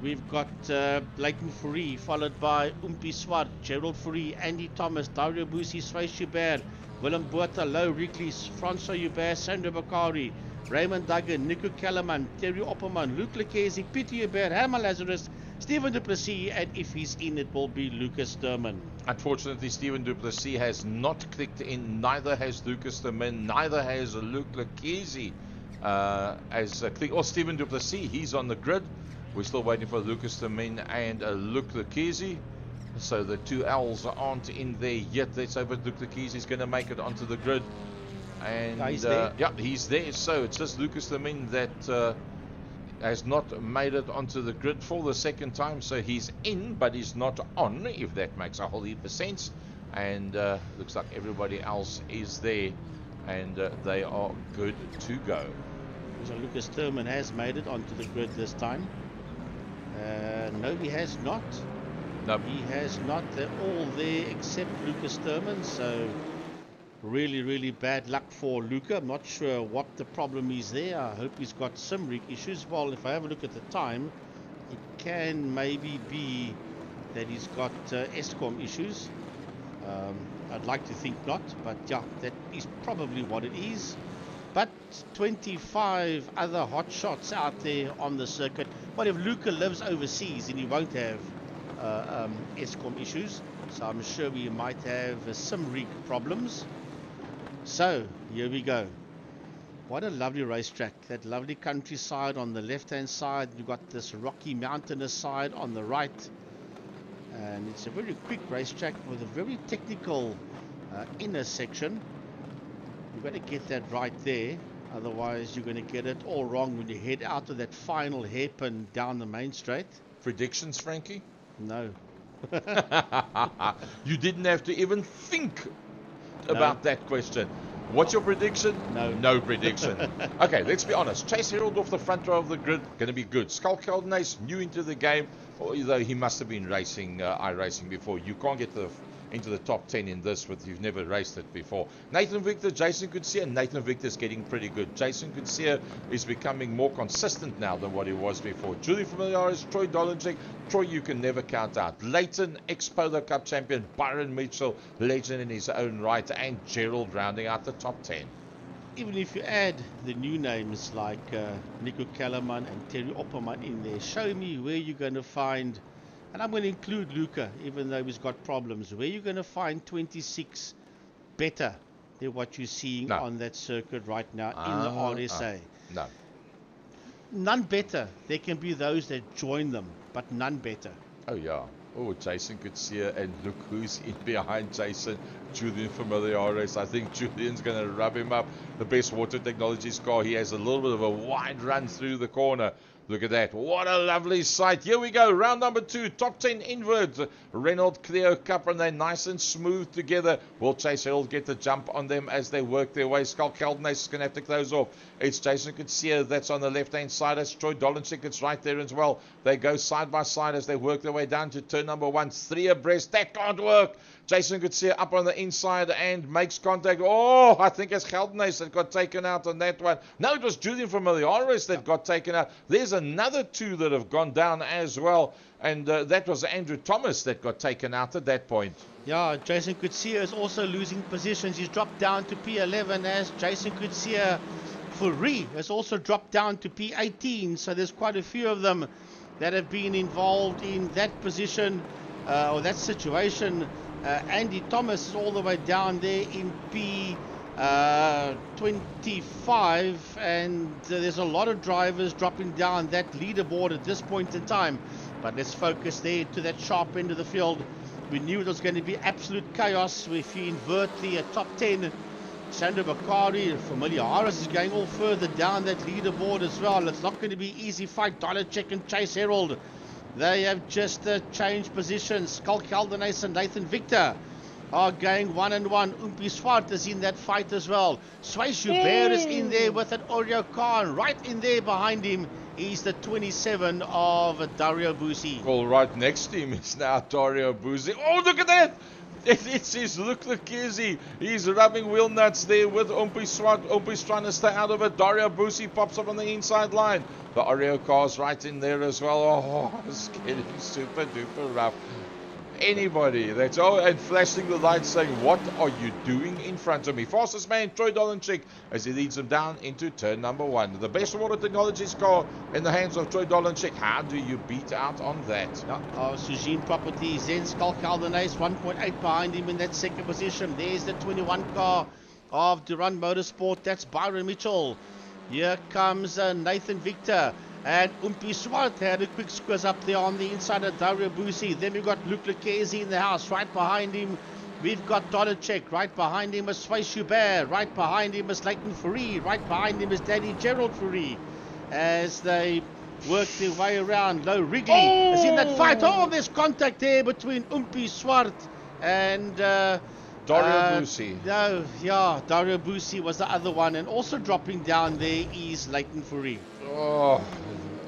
we've got Leighton Fourie, followed by Umpi Swart, Gerald Fourie, Andy Thomas, Dario Busi, Svais Hubert, Willem Botha, Lau Riklis, Francois Hubert, Sandro Bakari, Raymond Duggan, Nico Kellerman, Terry Opperman, Luke Lucchesi, Peter Hubert, Herman Lazarus, Stephen Du Plessis, and if he's in, it will be Lucas Sturman. Unfortunately, Stephen Du Plessis has not clicked in. Neither has Lucas Sturman. Neither has Luke Lucchesi. Stephen Du Plessis, he's on the grid. We're still waiting for Lucas Sturman and Luke Lucchesi. So the two L's aren't in there yet. Let's hope Luke Lucchesi is going to make it onto the grid. And he's there. yeah, he's there. So it's just Lucas Lemin that has not made it onto the grid for the second time. So he's in, but he's not on, if that makes a whole heap of sense. And looks like everybody else is there, and they are good to go. So Lucas Thurman has made it onto the grid this time. No, he has not. No. He has not. They're all there except Lucas Thurman. So really, really bad luck for Luca. I'm not sure what the problem is there. I hope he's got some rig issues. Well, if I have a look at the time, it can maybe be that he's got ESCOM issues. I'd like to think not, but yeah, that is probably what it is. But 25 other hot shots out there on the circuit. Well, if Luca lives overseas, then he won't have ESCOM issues. So I'm sure we might have some rig problems. So here we go. What a lovely racetrack. That lovely countryside on the left hand side. You've got this rocky mountainous side on the right. And it's a very quick racetrack with a very technical inner section. You've got to get that right there, otherwise you're going to get it all wrong when you head out of that final hairpin down the main straight. Predictions, Frankie? No. You didn't have to even think about that question. What's your prediction? No. No prediction. Okay, let's be honest. Chase Herald off the front row of the grid, going to be good. Skull Keldenace, new into the game, although he must have been racing iRacing before. You can't get into the top 10 in this if you've never raced it before. Nathan Victor, Jason Kutsia. Nathan Victor's getting pretty good. Jason Kutsia is becoming more consistent now than what he was before. Julie Familiaris, Troy Dolenchik. Troy you can never count out. Leighton, ex-Polo Cup champion. Byron Mitchell, legend in his own right. And Gerald rounding out the top 10. Even if you add the new names like Nico Kellerman and Terry Opperman in there, show me where you're going to find, and I'm going to include Luca, even though he's got problems, where you're going to find 26 better than what you're seeing on that circuit right now in the RSA. No. None better. There can be those that join them, but none better. Oh, yeah. Oh, Jason Kutsia, and look who's in behind Jason. Julian Familiaris. I think Julian's going to rub him up. The best water technologies car. He has a little bit of a wide run through the corner. Look at that. What a lovely sight. Here we go. Round number 2. Top 10 inwards. Renault Clio Cup, and they're nice and smooth together. Will Chase Herald get the jump on them as they work their way? Skull Keldenace is going to have to close off. It's Jason Kutsia that's on the left-hand side. It's Troy Dolenchik. It's right there as well. They go side by side as they work their way down to turn number 1. 3 abreast. That can't work. Jason Kutsia up on the inside and makes contact. Oh, I think it's Keldenace that got taken out on that one. No, it was Julian Familiaris that got taken out. There's another 2 that have gone down as well. And that was Andrew Thomas that got taken out at that point. Yeah, Jason Kutsia is also losing positions. He's dropped down to P11 as Jason Kutsia Furi has also dropped down to P18. So there's quite a few of them that have been involved in that position or that situation. Andy Thomas is all the way down there in P25, and there's a lot of drivers dropping down that leaderboard at this point in time. But let's focus there to that sharp end of the field. We knew it was going to be absolute chaos if you invert the top 10. Sandro Bakari, Familiaris is going all further down that leaderboard as well. It's not going to be easy fight. Dolenchik and Chase Herald, they have just changed positions. Skull Keldenace and Nathan Victor are going 1-1. Umpi Swart is in that fight as well. Sway Schubert is in there with an Oreo car. Right in there behind him is the 27 of Dario Busi. Well, right next to him is now Dario Busi. Oh, look at that! It's his Luke Lekizzi. He's rubbing wheel nuts there with Umpi Swart. Umpi's trying to stay out of it. Dario Busi pops up on the inside line. The Oreo car's right in there as well. Oh, it's getting super duper rough. Anybody that's and flashing the lights saying, what are you doing in front of me? Fastest man, Troy Dolenchik, as he leads them down into turn number 1. The best water technologies car in the hands of Troy Dolenchik. How do you beat out on that? Sujin Properties, then Skull Keldenace, 1.8 behind him in that second position. There's the 21 car of Durand Motorsport. That's Byron Mitchell. Here comes Nathan Victor. And Umpi Swart had a quick squeeze up there on the inside of Dario Busi. Then we've got Luke Lekezi in the house. Right behind him We've got Dolacek. Right behind him is Swiss Hubert. Right behind him is Leighton Fourie. Right behind him is Danny Gerald Fourie. As they work their way around, Low Wrigley is in that fight. Oh, there's contact there between Umpi Swart and Dario Bussi. No, yeah, Dario Bussi was the other one, and also dropping down there is Leighton Fourie. Oh,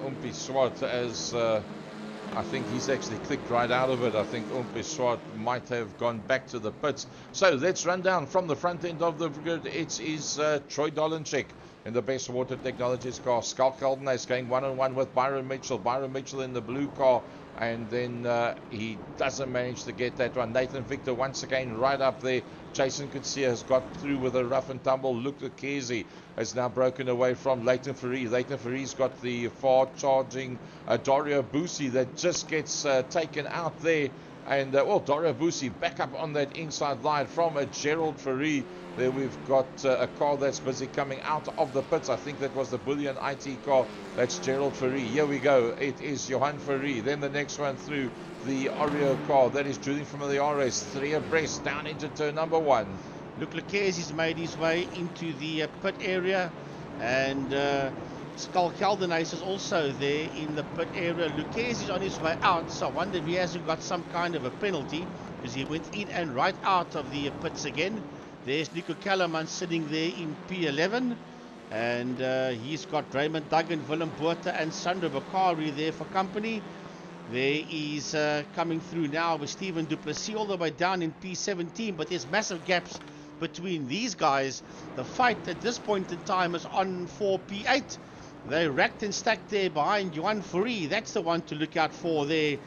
Umpi Swart, as I think he's actually clicked right out of it. I think Umpi Swart might have gone back to the pits. So let's run down from the front end of the grid. It is Troy Dolenchek in the best water technologies car. Skalk Geldenhuis is going one-on-one with Byron Mitchell. Byron Mitchell in the blue car, and then he doesn't manage to get that one. Nathan Victor once again right up there. Jason Kutsia has got through with a rough and tumble. Luke Lekezi has now broken away from Leighton Fourie. Leighton Fourie's got the far charging Dario Bussi that just gets taken out there. And well, Dario Bussi back up on that inside line from Gerald Fourie. There we've got a car that's busy coming out of the pits. I think that was the Bullion IT car. That's Gerald Fourie. Here we go. It is Johan Fourie. Then the next one through the Oreo car. That is Julian from the RS. 3 abreast down into turn number 1. Luke Lekesi's made his way into the pit area, and Skalk Geldenhuis is also there in the pit area. Lekesi's on his way out, so I wonder if he hasn't got some kind of a penalty, because he went in and right out of the pits again. There's Nico Kellerman sitting there in P11, and he's got Raymond Duggan, Willem Botha and Sandro Bakari there for company. There is coming through now with Stephen Duplessis all the way down in P17, but there's massive gaps between these guys. The fight at this point in time is on for P8. They racked and stacked there behind Johan Fourie. That's the one to look out for there.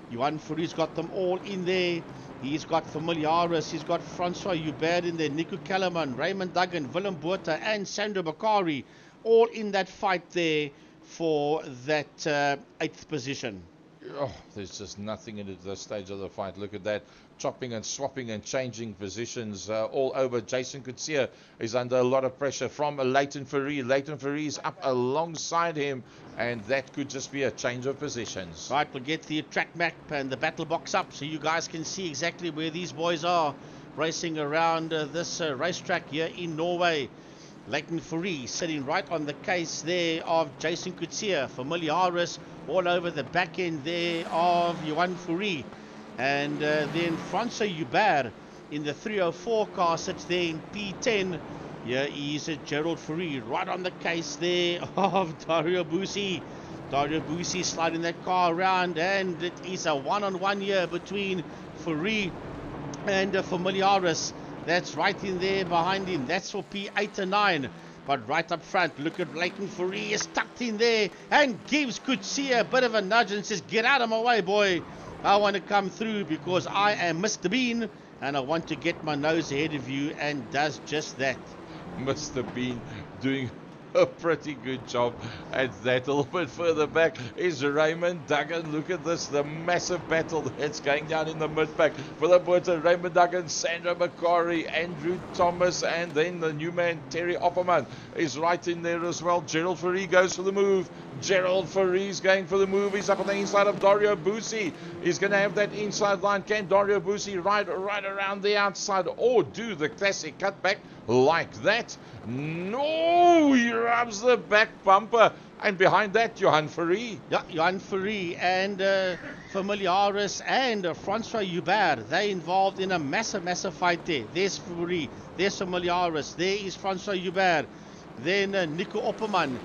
Johan Fourie's got them all in there. He's got Familiaris, he's got Francois Hubert in there, Nico Kellerman, Raymond Duggan, Willem Botha and Sandro Bakari, all in that fight there for that 8th position. Oh, there's just nothing in it at this stage of the fight. Look at that, chopping and swapping and changing positions all over. Jason Kutsia is under a lot of pressure from Leighton Fourie. Leighton Fourie's up alongside him, and that could just be a change of positions. Right, we'll get the track map and the battle box up so you guys can see exactly where these boys are racing around this racetrack here in Norway. Leighton Fourie sitting right on the case there of Jason Kutsia. Familiaris all over the back end there of Johan Fourie. And then Francois Hubert in the 304 car sits there in P10. Here is Gerald Fourie right on the case there of Dario Bussi. Dario Bussi sliding that car around, and it is a one-on-one here between Fourie and Familiaris. That's right in there behind him. That's for P8 and 9. But right up front, look at Leighton Fourie is tucked in there and gives Kutsia a bit of a nudge and says, get out of my way, boy. I want to come through because I am Mr. Bean and I want to get my nose ahead of you, and does just that. Mr. Bean doing a pretty good job. And that a little bit further back is Raymond Duggan. Look at this, the massive battle that's going down in the mid-pack for the Botha. Raymond Duggan, Sandra Macquarie, Andrew Thomas, and then the new man Terry Opperman is right in there as well. Gerald Fourie goes for the move. Gerald Fourie's going for the move. He's up on the inside of Dario Bussi. He's going to have that inside line. Can Dario Bussi ride right around the outside or do the classic cutback like that? No, he rubs the back bumper. And behind that, Johan Fourie. Yeah, Johan Fourie and Familiaris and Francois Hubert. They involved in a massive fight there. There's Fourie, there's Familiaris, there is Francois Hubert. Then Nico Opperman.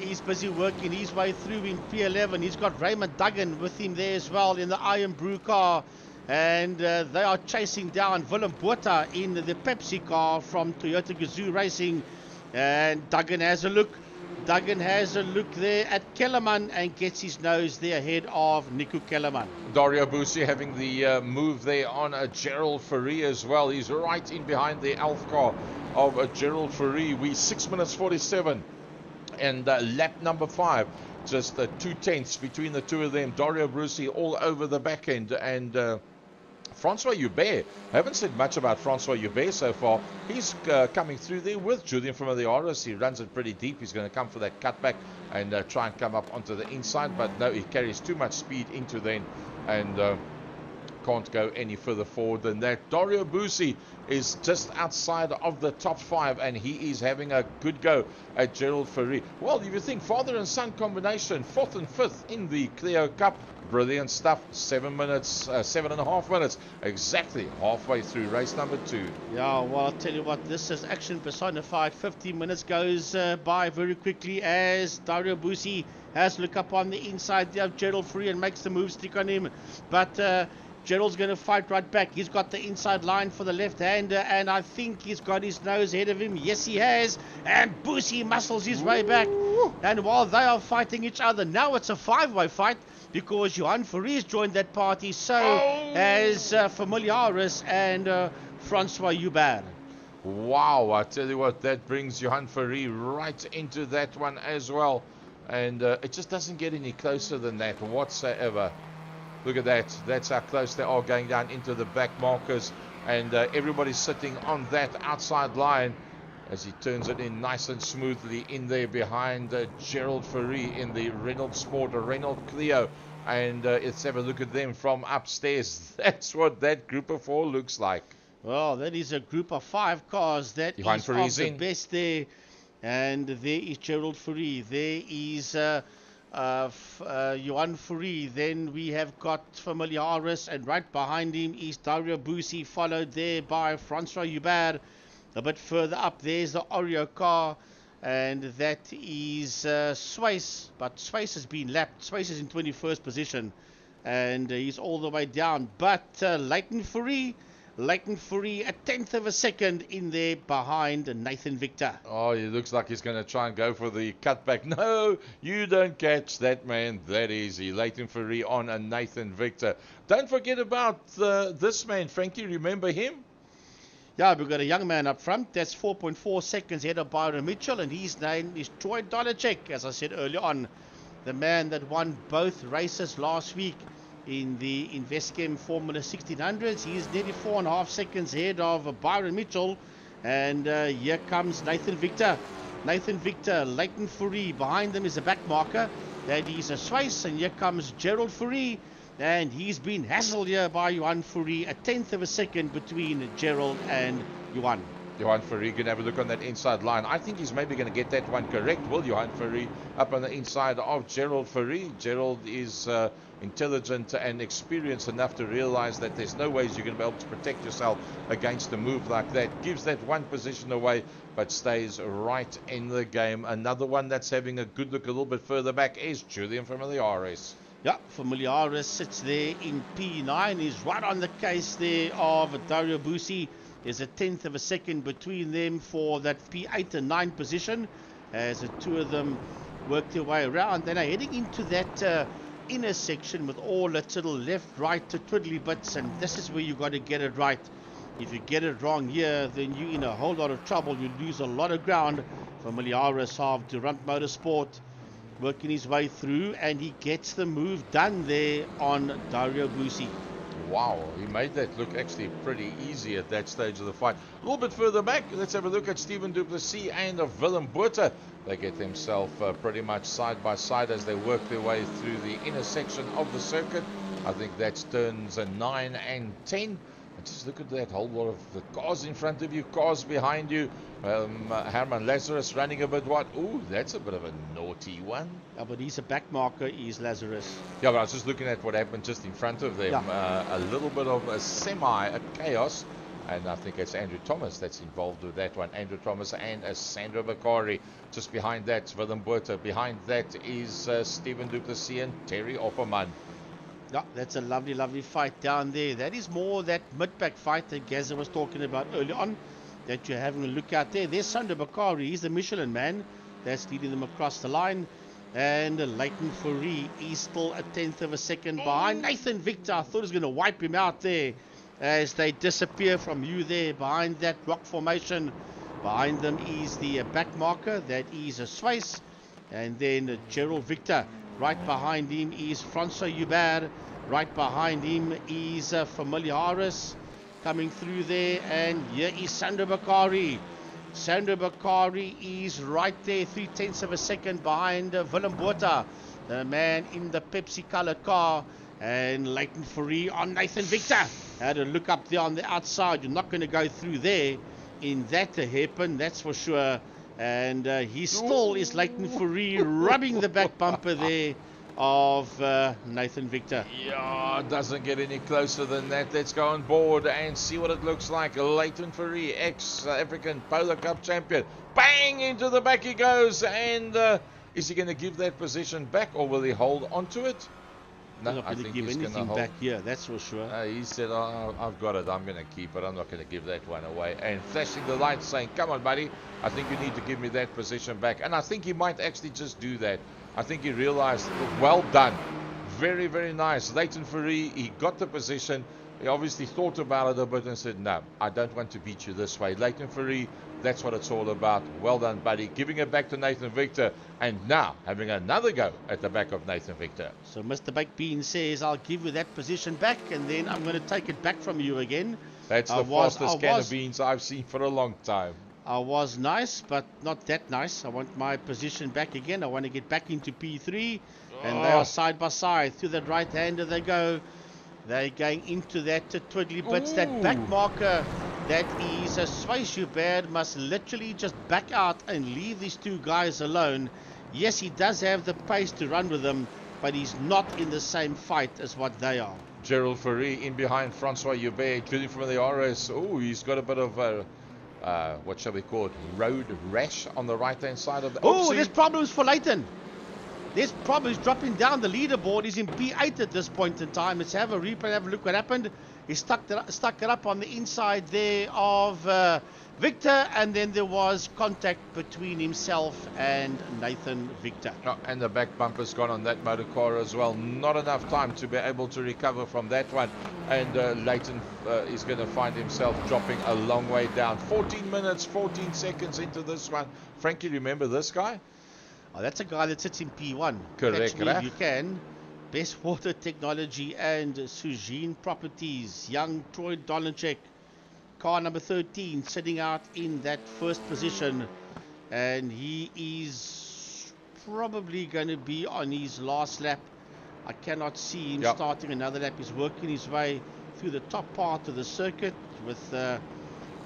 He's busy working his way through in P11. He's got Raymond Duggan with him there as well in the Iron Brew car. And they are chasing down Willem Botha in the Pepsi car from Toyota Gazoo Racing. And Duggan has a look. Duggan has a look there at Kellerman and gets his nose there ahead of Nico Kellerman. Dario Bussi having the move there on Gerald Fourie as well. He's right in behind the Alf car of Gerald Fourie. We 6 minutes 47 and lap number 5. Just 2/10 between the two of them. Dario Bussi all over the back end, and Francois Hubert. I haven't said much about Francois Hubert so far. He's coming through there with Julian from the iRSA. He runs it pretty deep. He's going to come for that cutback and try and come up onto the inside, but no, he carries too much speed into then. And can't go any further forward than that. Dario Busi is just outside of the top 5, and he is having a good go at Gerald Ferry. Well, if you think father and son combination, 4th and 5th in the Clio Cup, brilliant stuff. 7.5 minutes, exactly halfway through race number 2. Yeah, well, I'll tell you what, this is action personified. 15 minutes goes by very quickly as Dario Busi has to look up on the inside there of Gerald Ferry and makes the move stick on him. But Gerald's going to fight right back. He's got the inside line for the left-hander, and I think he's got his nose ahead of him. Yes, he has. And Busi muscles his way back. And while they are fighting each other, now it's a 5-way fight because Johan Ferry's joined that party. So has Familiaris and Francois Hubert. Wow, I tell you what, that brings Johan Ferry right into that one as well. And it just doesn't get any closer than that whatsoever. Look at that. That's how close they are going down into the back markers. And everybody's sitting on that outside line as he turns it in nice and smoothly in there behind Gerald Ferry in the Renault Sport, Renault Clio. And let's have a look at them from upstairs. That's what that group of 4 looks like. Well, that is a group of 5 cars. That Johan is Ferry's of the in. best there. And there is Gerald Ferry. There is Johan Ferry. Then we have got Familiaris, and right behind him is Dario Busi, followed there by Francois Hubert. A bit further up, there's the Oreo car, and that is Swiss. But Swiss has been lapped. Swiss is in 21st position, and he's all the way down. But Leighton Ferry, a tenth of a second in there behind Nathan Victor. Oh, he looks like he's going to try and go for the cutback. No, you don't catch that man that easy. Leighton Ferry on a Nathan Victor. Don't forget about this man, Frankie. Remember him? Yeah, we've got a young man up front. That's 4.4 seconds ahead of Byron Mitchell, and his name is Troy Dolacek, as I said earlier on. The man that won both races last week in the Investchem Formula 1600s. He's nearly 4.5 seconds ahead of Byron Mitchell. And here comes Nathan Victor. Leighton Ferry. Behind them is a back marker. That is a Swiss. And here comes Gerald Ferry. And he's been hassled here by Johan Ferry. A tenth of a second between Gerald and Johan. Johan Ferry can have a look on that inside line. I think he's maybe going to get that one correct. Will Johan Ferry up on the inside of Gerald Ferry? Gerald is intelligent and experienced enough to realize that there's no ways you're going to be able to protect yourself against a move like that. Gives that one position away, but stays right in the game. Another one that's having a good look a little bit further back is Julian Familiaris. Yeah, Familiaris sits there in P9. He's right on the case there of Dario Busi. There's a tenth of a second between them for that P8 and 9 position as the two of them work their way around. Then are heading into that intersection with all its little left, right to twiddly bits, and this is where you got to get it right. If you get it wrong here, then you're in a whole lot of trouble. You lose a lot of ground. Familiaris of Durant Motorsport working his way through, and he gets the move done there on Dario Busi. Wow, he made that look actually pretty easy at that stage of the fight. A little bit further back, let's have a look at Stephen Duplessis and Willem Botha. They get themselves pretty much side by side as they work their way through the intersection of the circuit. I think that's turns 9 and 10. And just look at that whole lot of the cars in front of you, cars behind you. Herman Lazarus running a bit wide. Ooh, that's a bit of a naughty one. Yeah, but he's a back marker, is Lazarus. Yeah, but I was just looking at what happened just in front of them. Yeah. A little bit of a chaos. And I think it's Andrew Thomas that's involved with that one. Andrew Thomas and Sandro Bakari. Just behind that, Willem Botha. Behind that is Stephen Duplessis and Terry Opperman. Yeah, that's a lovely, lovely fight down there. That is more that mid-pack fight that Gaza was talking about earlier on, that you're having a look out there. There's Sandro Bakari. He's the Michelin man that's leading them across the line. And Leighton Ferry is still a tenth of a second behind Nathan Victor. I thought he was going to wipe him out there as they disappear from view there behind that rock formation. Behind them is the back marker. That is a Swiss. And then Gerald Victor. Right behind him is Francois Hubert. Right behind him is Familiaris coming through there. And here is Sandro Bakari. Sandro Bakari is right there, 0.3 of a second behind Willem Botha, the man in the Pepsi colored car. And Leighton Fourie on Nathan Victor. Had a look up there on the outside. You're not going to go through there in that hairpin, that's for sure. And he still is Leighton Fourie rubbing the back bumper there of Nathan Victor. Yeah, doesn't get any closer than that. Let's go on board and see what it looks like. Leighton Fourie, ex-African Polar Cup champion. Bang! Into the back he goes. And is he going to give that position back, or will he hold on to it? No, not going to give anything back here, that's for sure. He said, I've got it, I'm going to keep it, I'm not going to give that one away. And flashing the lights saying, come on buddy, I think you need to give me that position back. And I think he might actually just do that. I think he realized, well done, very, very nice. Leighton Fourie, he got the position, he obviously thought about it a bit and said, no, I don't want to beat you this way. Leighton Fourie, that's what it's all about. Well done, buddy. Giving it back to Nathan Victor, and now having another go at the back of Nathan Victor. So Mr. Baked Bean says, I'll give you that position back, and then I'm going to take it back from you again. That's the fastest can of beans I've seen for a long time. I was nice, but not that nice. I want my position back again. I want to get back into P3, and they are side by side. Through that right-hander they go. They're going into that twiddly bits. Ooh. That back marker, that is a Sway Joubert must literally just back out and leave these two guys alone. Yes, he does have the pace to run with them, but he's not in the same fight as what they are. Gerald Fourie in behind Francois Joubert, including from the RS. Oh, he's got a bit of what shall we call it, road rash on the right-hand side of the... Oh, there's problems for Leighton. There's problems dropping down the leaderboard. He's in P8 at this point in time. Let's have a replay, have a look what happened. He stuck it up on the inside there of Victor, and then there was contact between himself and Nathan Victor. Oh, and the back bumper's gone on that motor car as well. Not enough time to be able to recover from that one. And Leighton is going to find himself dropping a long way down. 14 minutes, 14 seconds into this one. Frankie, remember this guy? Oh, that's a guy that sits in P1. Correct, Catch me if you can. Best Water Technology and Sujin Properties. Young Troy Dolanchek. Car number 13 sitting out in that first position. And he is probably going to be on his last lap. I cannot see him starting another lap. He's working his way through the top part of the circuit with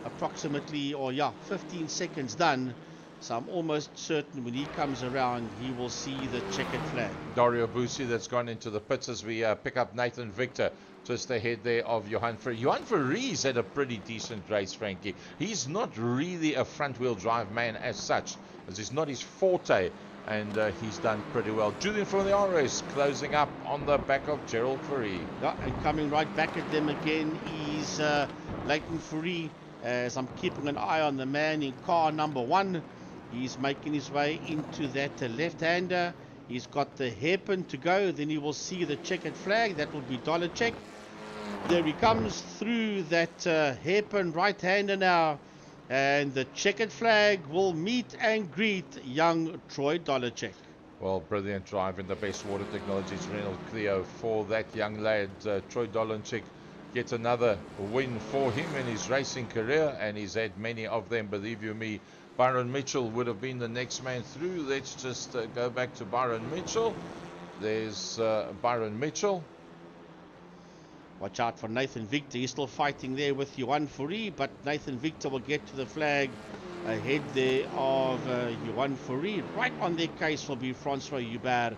approximately, 15 seconds done. So I'm almost certain when he comes around, he will see the checkered flag. Dario Busi that's gone into the pits as we pick up Nathan Victor just ahead there of Johan Fourie. Johan Fourie's had a pretty decent race, Frankie. He's not really a front-wheel drive man as such, as it's not his forte, and he's done pretty well. Julian from the RS closing up on the back of Gerald Fourie. Yeah, and coming right back at them again is Leighton Fourie, as I'm keeping an eye on the man in car number 1. He's making his way into that left-hander. He's got the hairpin to go. Then he will see the checkered flag. That will be Dolanchek. There he comes through that hairpin right-hander now. And the checkered flag will meet and greet young Troy Dolanchek. Well, brilliant drive in the Best Water Technologies Renault Clio for that young lad, Troy Dolanchek. Gets another win for him in his racing career, and he's had many of them, believe you me. Byron Mitchell would have been the next man through. Let's just go back to Byron Mitchell. There's Byron Mitchell. Watch out for Nathan Victor. He's still fighting there with Johan Fourie, but Nathan Victor will get to the flag ahead there of Johan Fourie. Right on their case will be Francois Joubert.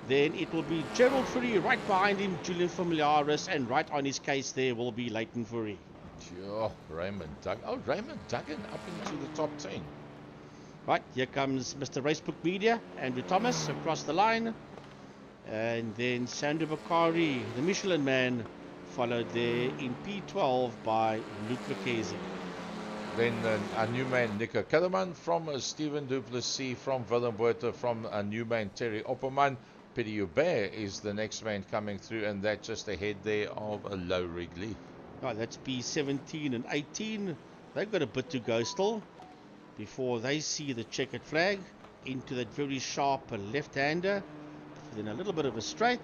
Then it will be Gerald Fourie right behind him, Julian Familiaris, and right on his case there will be Leighton Fourie. Oh, Raymond Duggan. Oh, Raymond Duggan up into the top 10. Right, here comes Mr. Racebook Media, Andrew Thomas across the line. And then Sandro Bakari, the Michelin man, followed there in P12 by Luc Lucchese. Then a new man, Nico Kellerman, from Stephen Duplessis, from Willem Botha, from a new man, Terry Opperman. Pity Joubert is the next man coming through, and that just ahead there of a Low Wrigley. Oh, that's P17 and 18. They've got a bit to go still before they see the checkered flag into that very sharp left-hander. Then a little bit of a straight,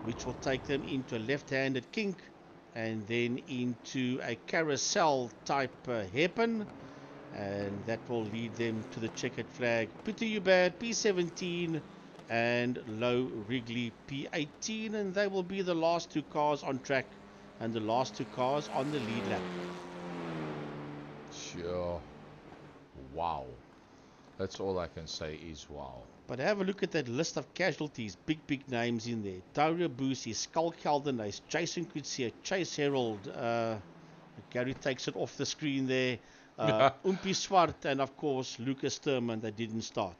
which will take them into a left-handed kink, and then into a carousel type hairpin, and that will lead them to the checkered flag. Peter Joubert, P17 and Low Wrigley P18, and they will be the last two cars on track and the last two cars on the lead lap. Sure. Wow. That's all I can say is wow. But have a look at that list of casualties. Big names in there. Dario Busi, Skull Caldernace, Jason Kutsia, Chase Herald. Gary takes it off the screen there. Umpi Swart, and of course Lucas Sturman, that didn't start.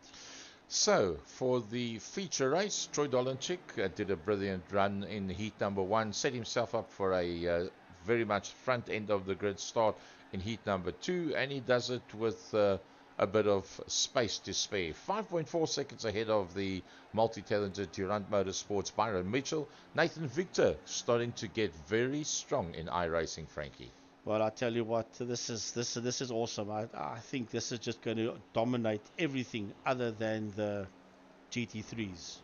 So, for the feature race, Troy Dolenchik did a brilliant run in heat number 1, set himself up for a very much front end of the grid start in heat number 2, and he does it with a bit of space to spare. 5.4 seconds ahead of the multi-talented Durant Motorsports Byron Mitchell. Nathan Victor starting to get very strong in iRacing, Frankie. Well, I tell you what, this is awesome. I think this is just going to dominate everything other than the GT3s.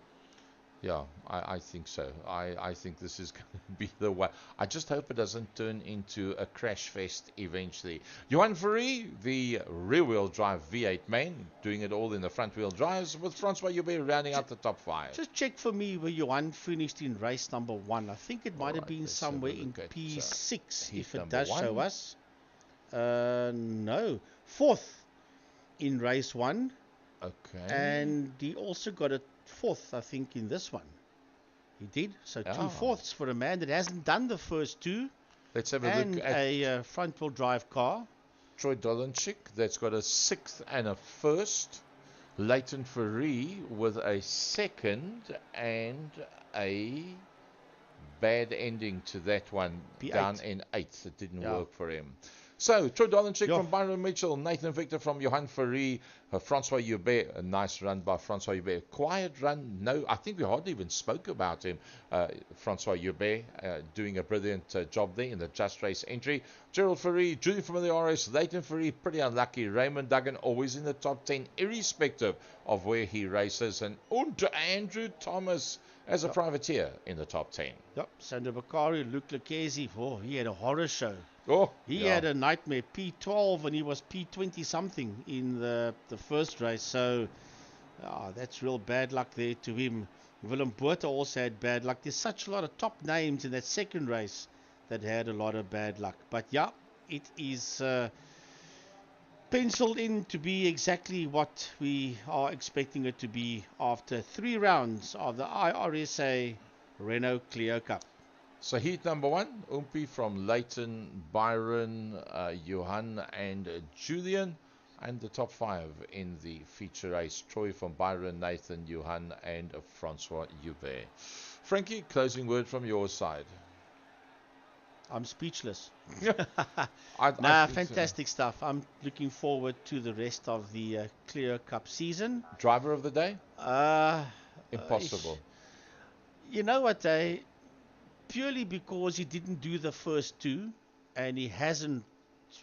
Yeah, I think so. I think this is going to be the one. I just hope it doesn't turn into a crash fest eventually. Johan Ferry, the rear-wheel drive V8 man, doing it all in the front-wheel drives, with Francois Joubert rounding out the top 5. Just check for me where Johan finished in race number 1. I think it might have been somewhere in P6, if it does show us. No. 4th in race 1. Okay. And he also got a 4th, I think, in this one. He did. So 2 4ths for a man that hasn't done the first 2. Let's have a look at a front-wheel drive car. Troy Dolenchik, that's got a 6th and a 1st. Leighton Ferry with a 2nd and a bad ending to that one, P8. Down in 8th. It didn't work for him. So, Troy Dolenchik from Byron Mitchell, Nathan Victor from Johan Ferry, Francois Joubert, a nice run by Francois Joubert. Quiet run, no, I think we hardly even spoke about him. Francois Joubert doing a brilliant job there in the Just Race entry. Gerald Ferry, Julian from the RS, Leighton Ferry, pretty unlucky. Raymond Duggan, always in the top 10, irrespective of where he races. And Andrew Thomas as a privateer in the top 10. Yep, Sandro Bakari, Luke Lucchesi, he had a horror show. He had a nightmare, P12, and he was P20 something in the first race. So that's real bad luck there to him. Willem Botha also had bad luck. There's such a lot of top names in that second race that had a lot of bad luck. But yeah, it is penciled in to be exactly what we are expecting it to be after 3 rounds of the iRSA Renault Clio Cup. So heat number 1, Umpi from Leighton, Byron, Johan and Julian. And the top 5 in the feature race, Troy from Byron, Nathan, Johan and Francois Joubert. Frankie, closing word from your side. I'm speechless. I fantastic stuff. I'm looking forward to the rest of the Clio Cup season. Driver of the day? Impossible. You know what, purely because he didn't do the first 2 and he hasn't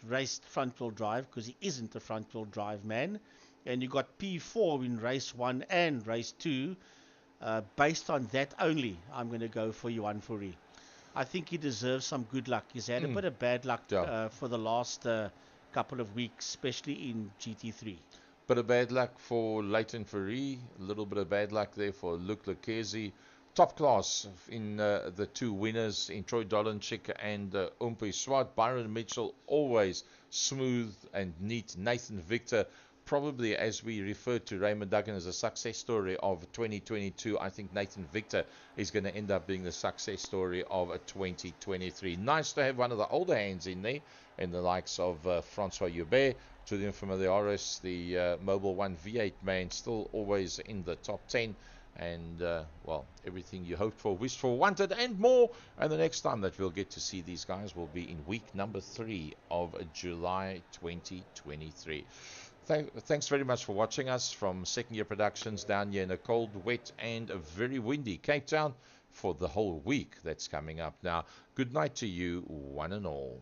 raced front-wheel drive because he isn't a front-wheel drive man, and you got P4 in race 1 and race 2. Based on that only, I'm going to go for Johan Ferry. I think he deserves some good luck. He's had a bit of bad luck for the last couple of weeks, especially in GT3. Bit of bad luck for Leighton Ferry, a little bit of bad luck there for Luke Lucchesi. Top class in the 2 winners in Troy Dolenchik and Umpi Swart. Byron Mitchell, always smooth and neat. Nathan Victor, probably, as we referred to Raymond Duggan as a success story of 2022, I think Nathan Victor is going to end up being the success story of 2023. Nice to have one of the older hands in there, in the likes of Francois Joubert. Julian from the RS, the Mobile 1 V8 man, still always in the top 10. And, well, everything you hoped for, wished for, wanted, and more. And the next time that we'll get to see these guys will be in week number 3 of July 2023. Thanks very much for watching us from Second Year Productions down here in a cold, wet, and a very windy Cape Town for the whole week that's coming up now. Good night to you, one and all.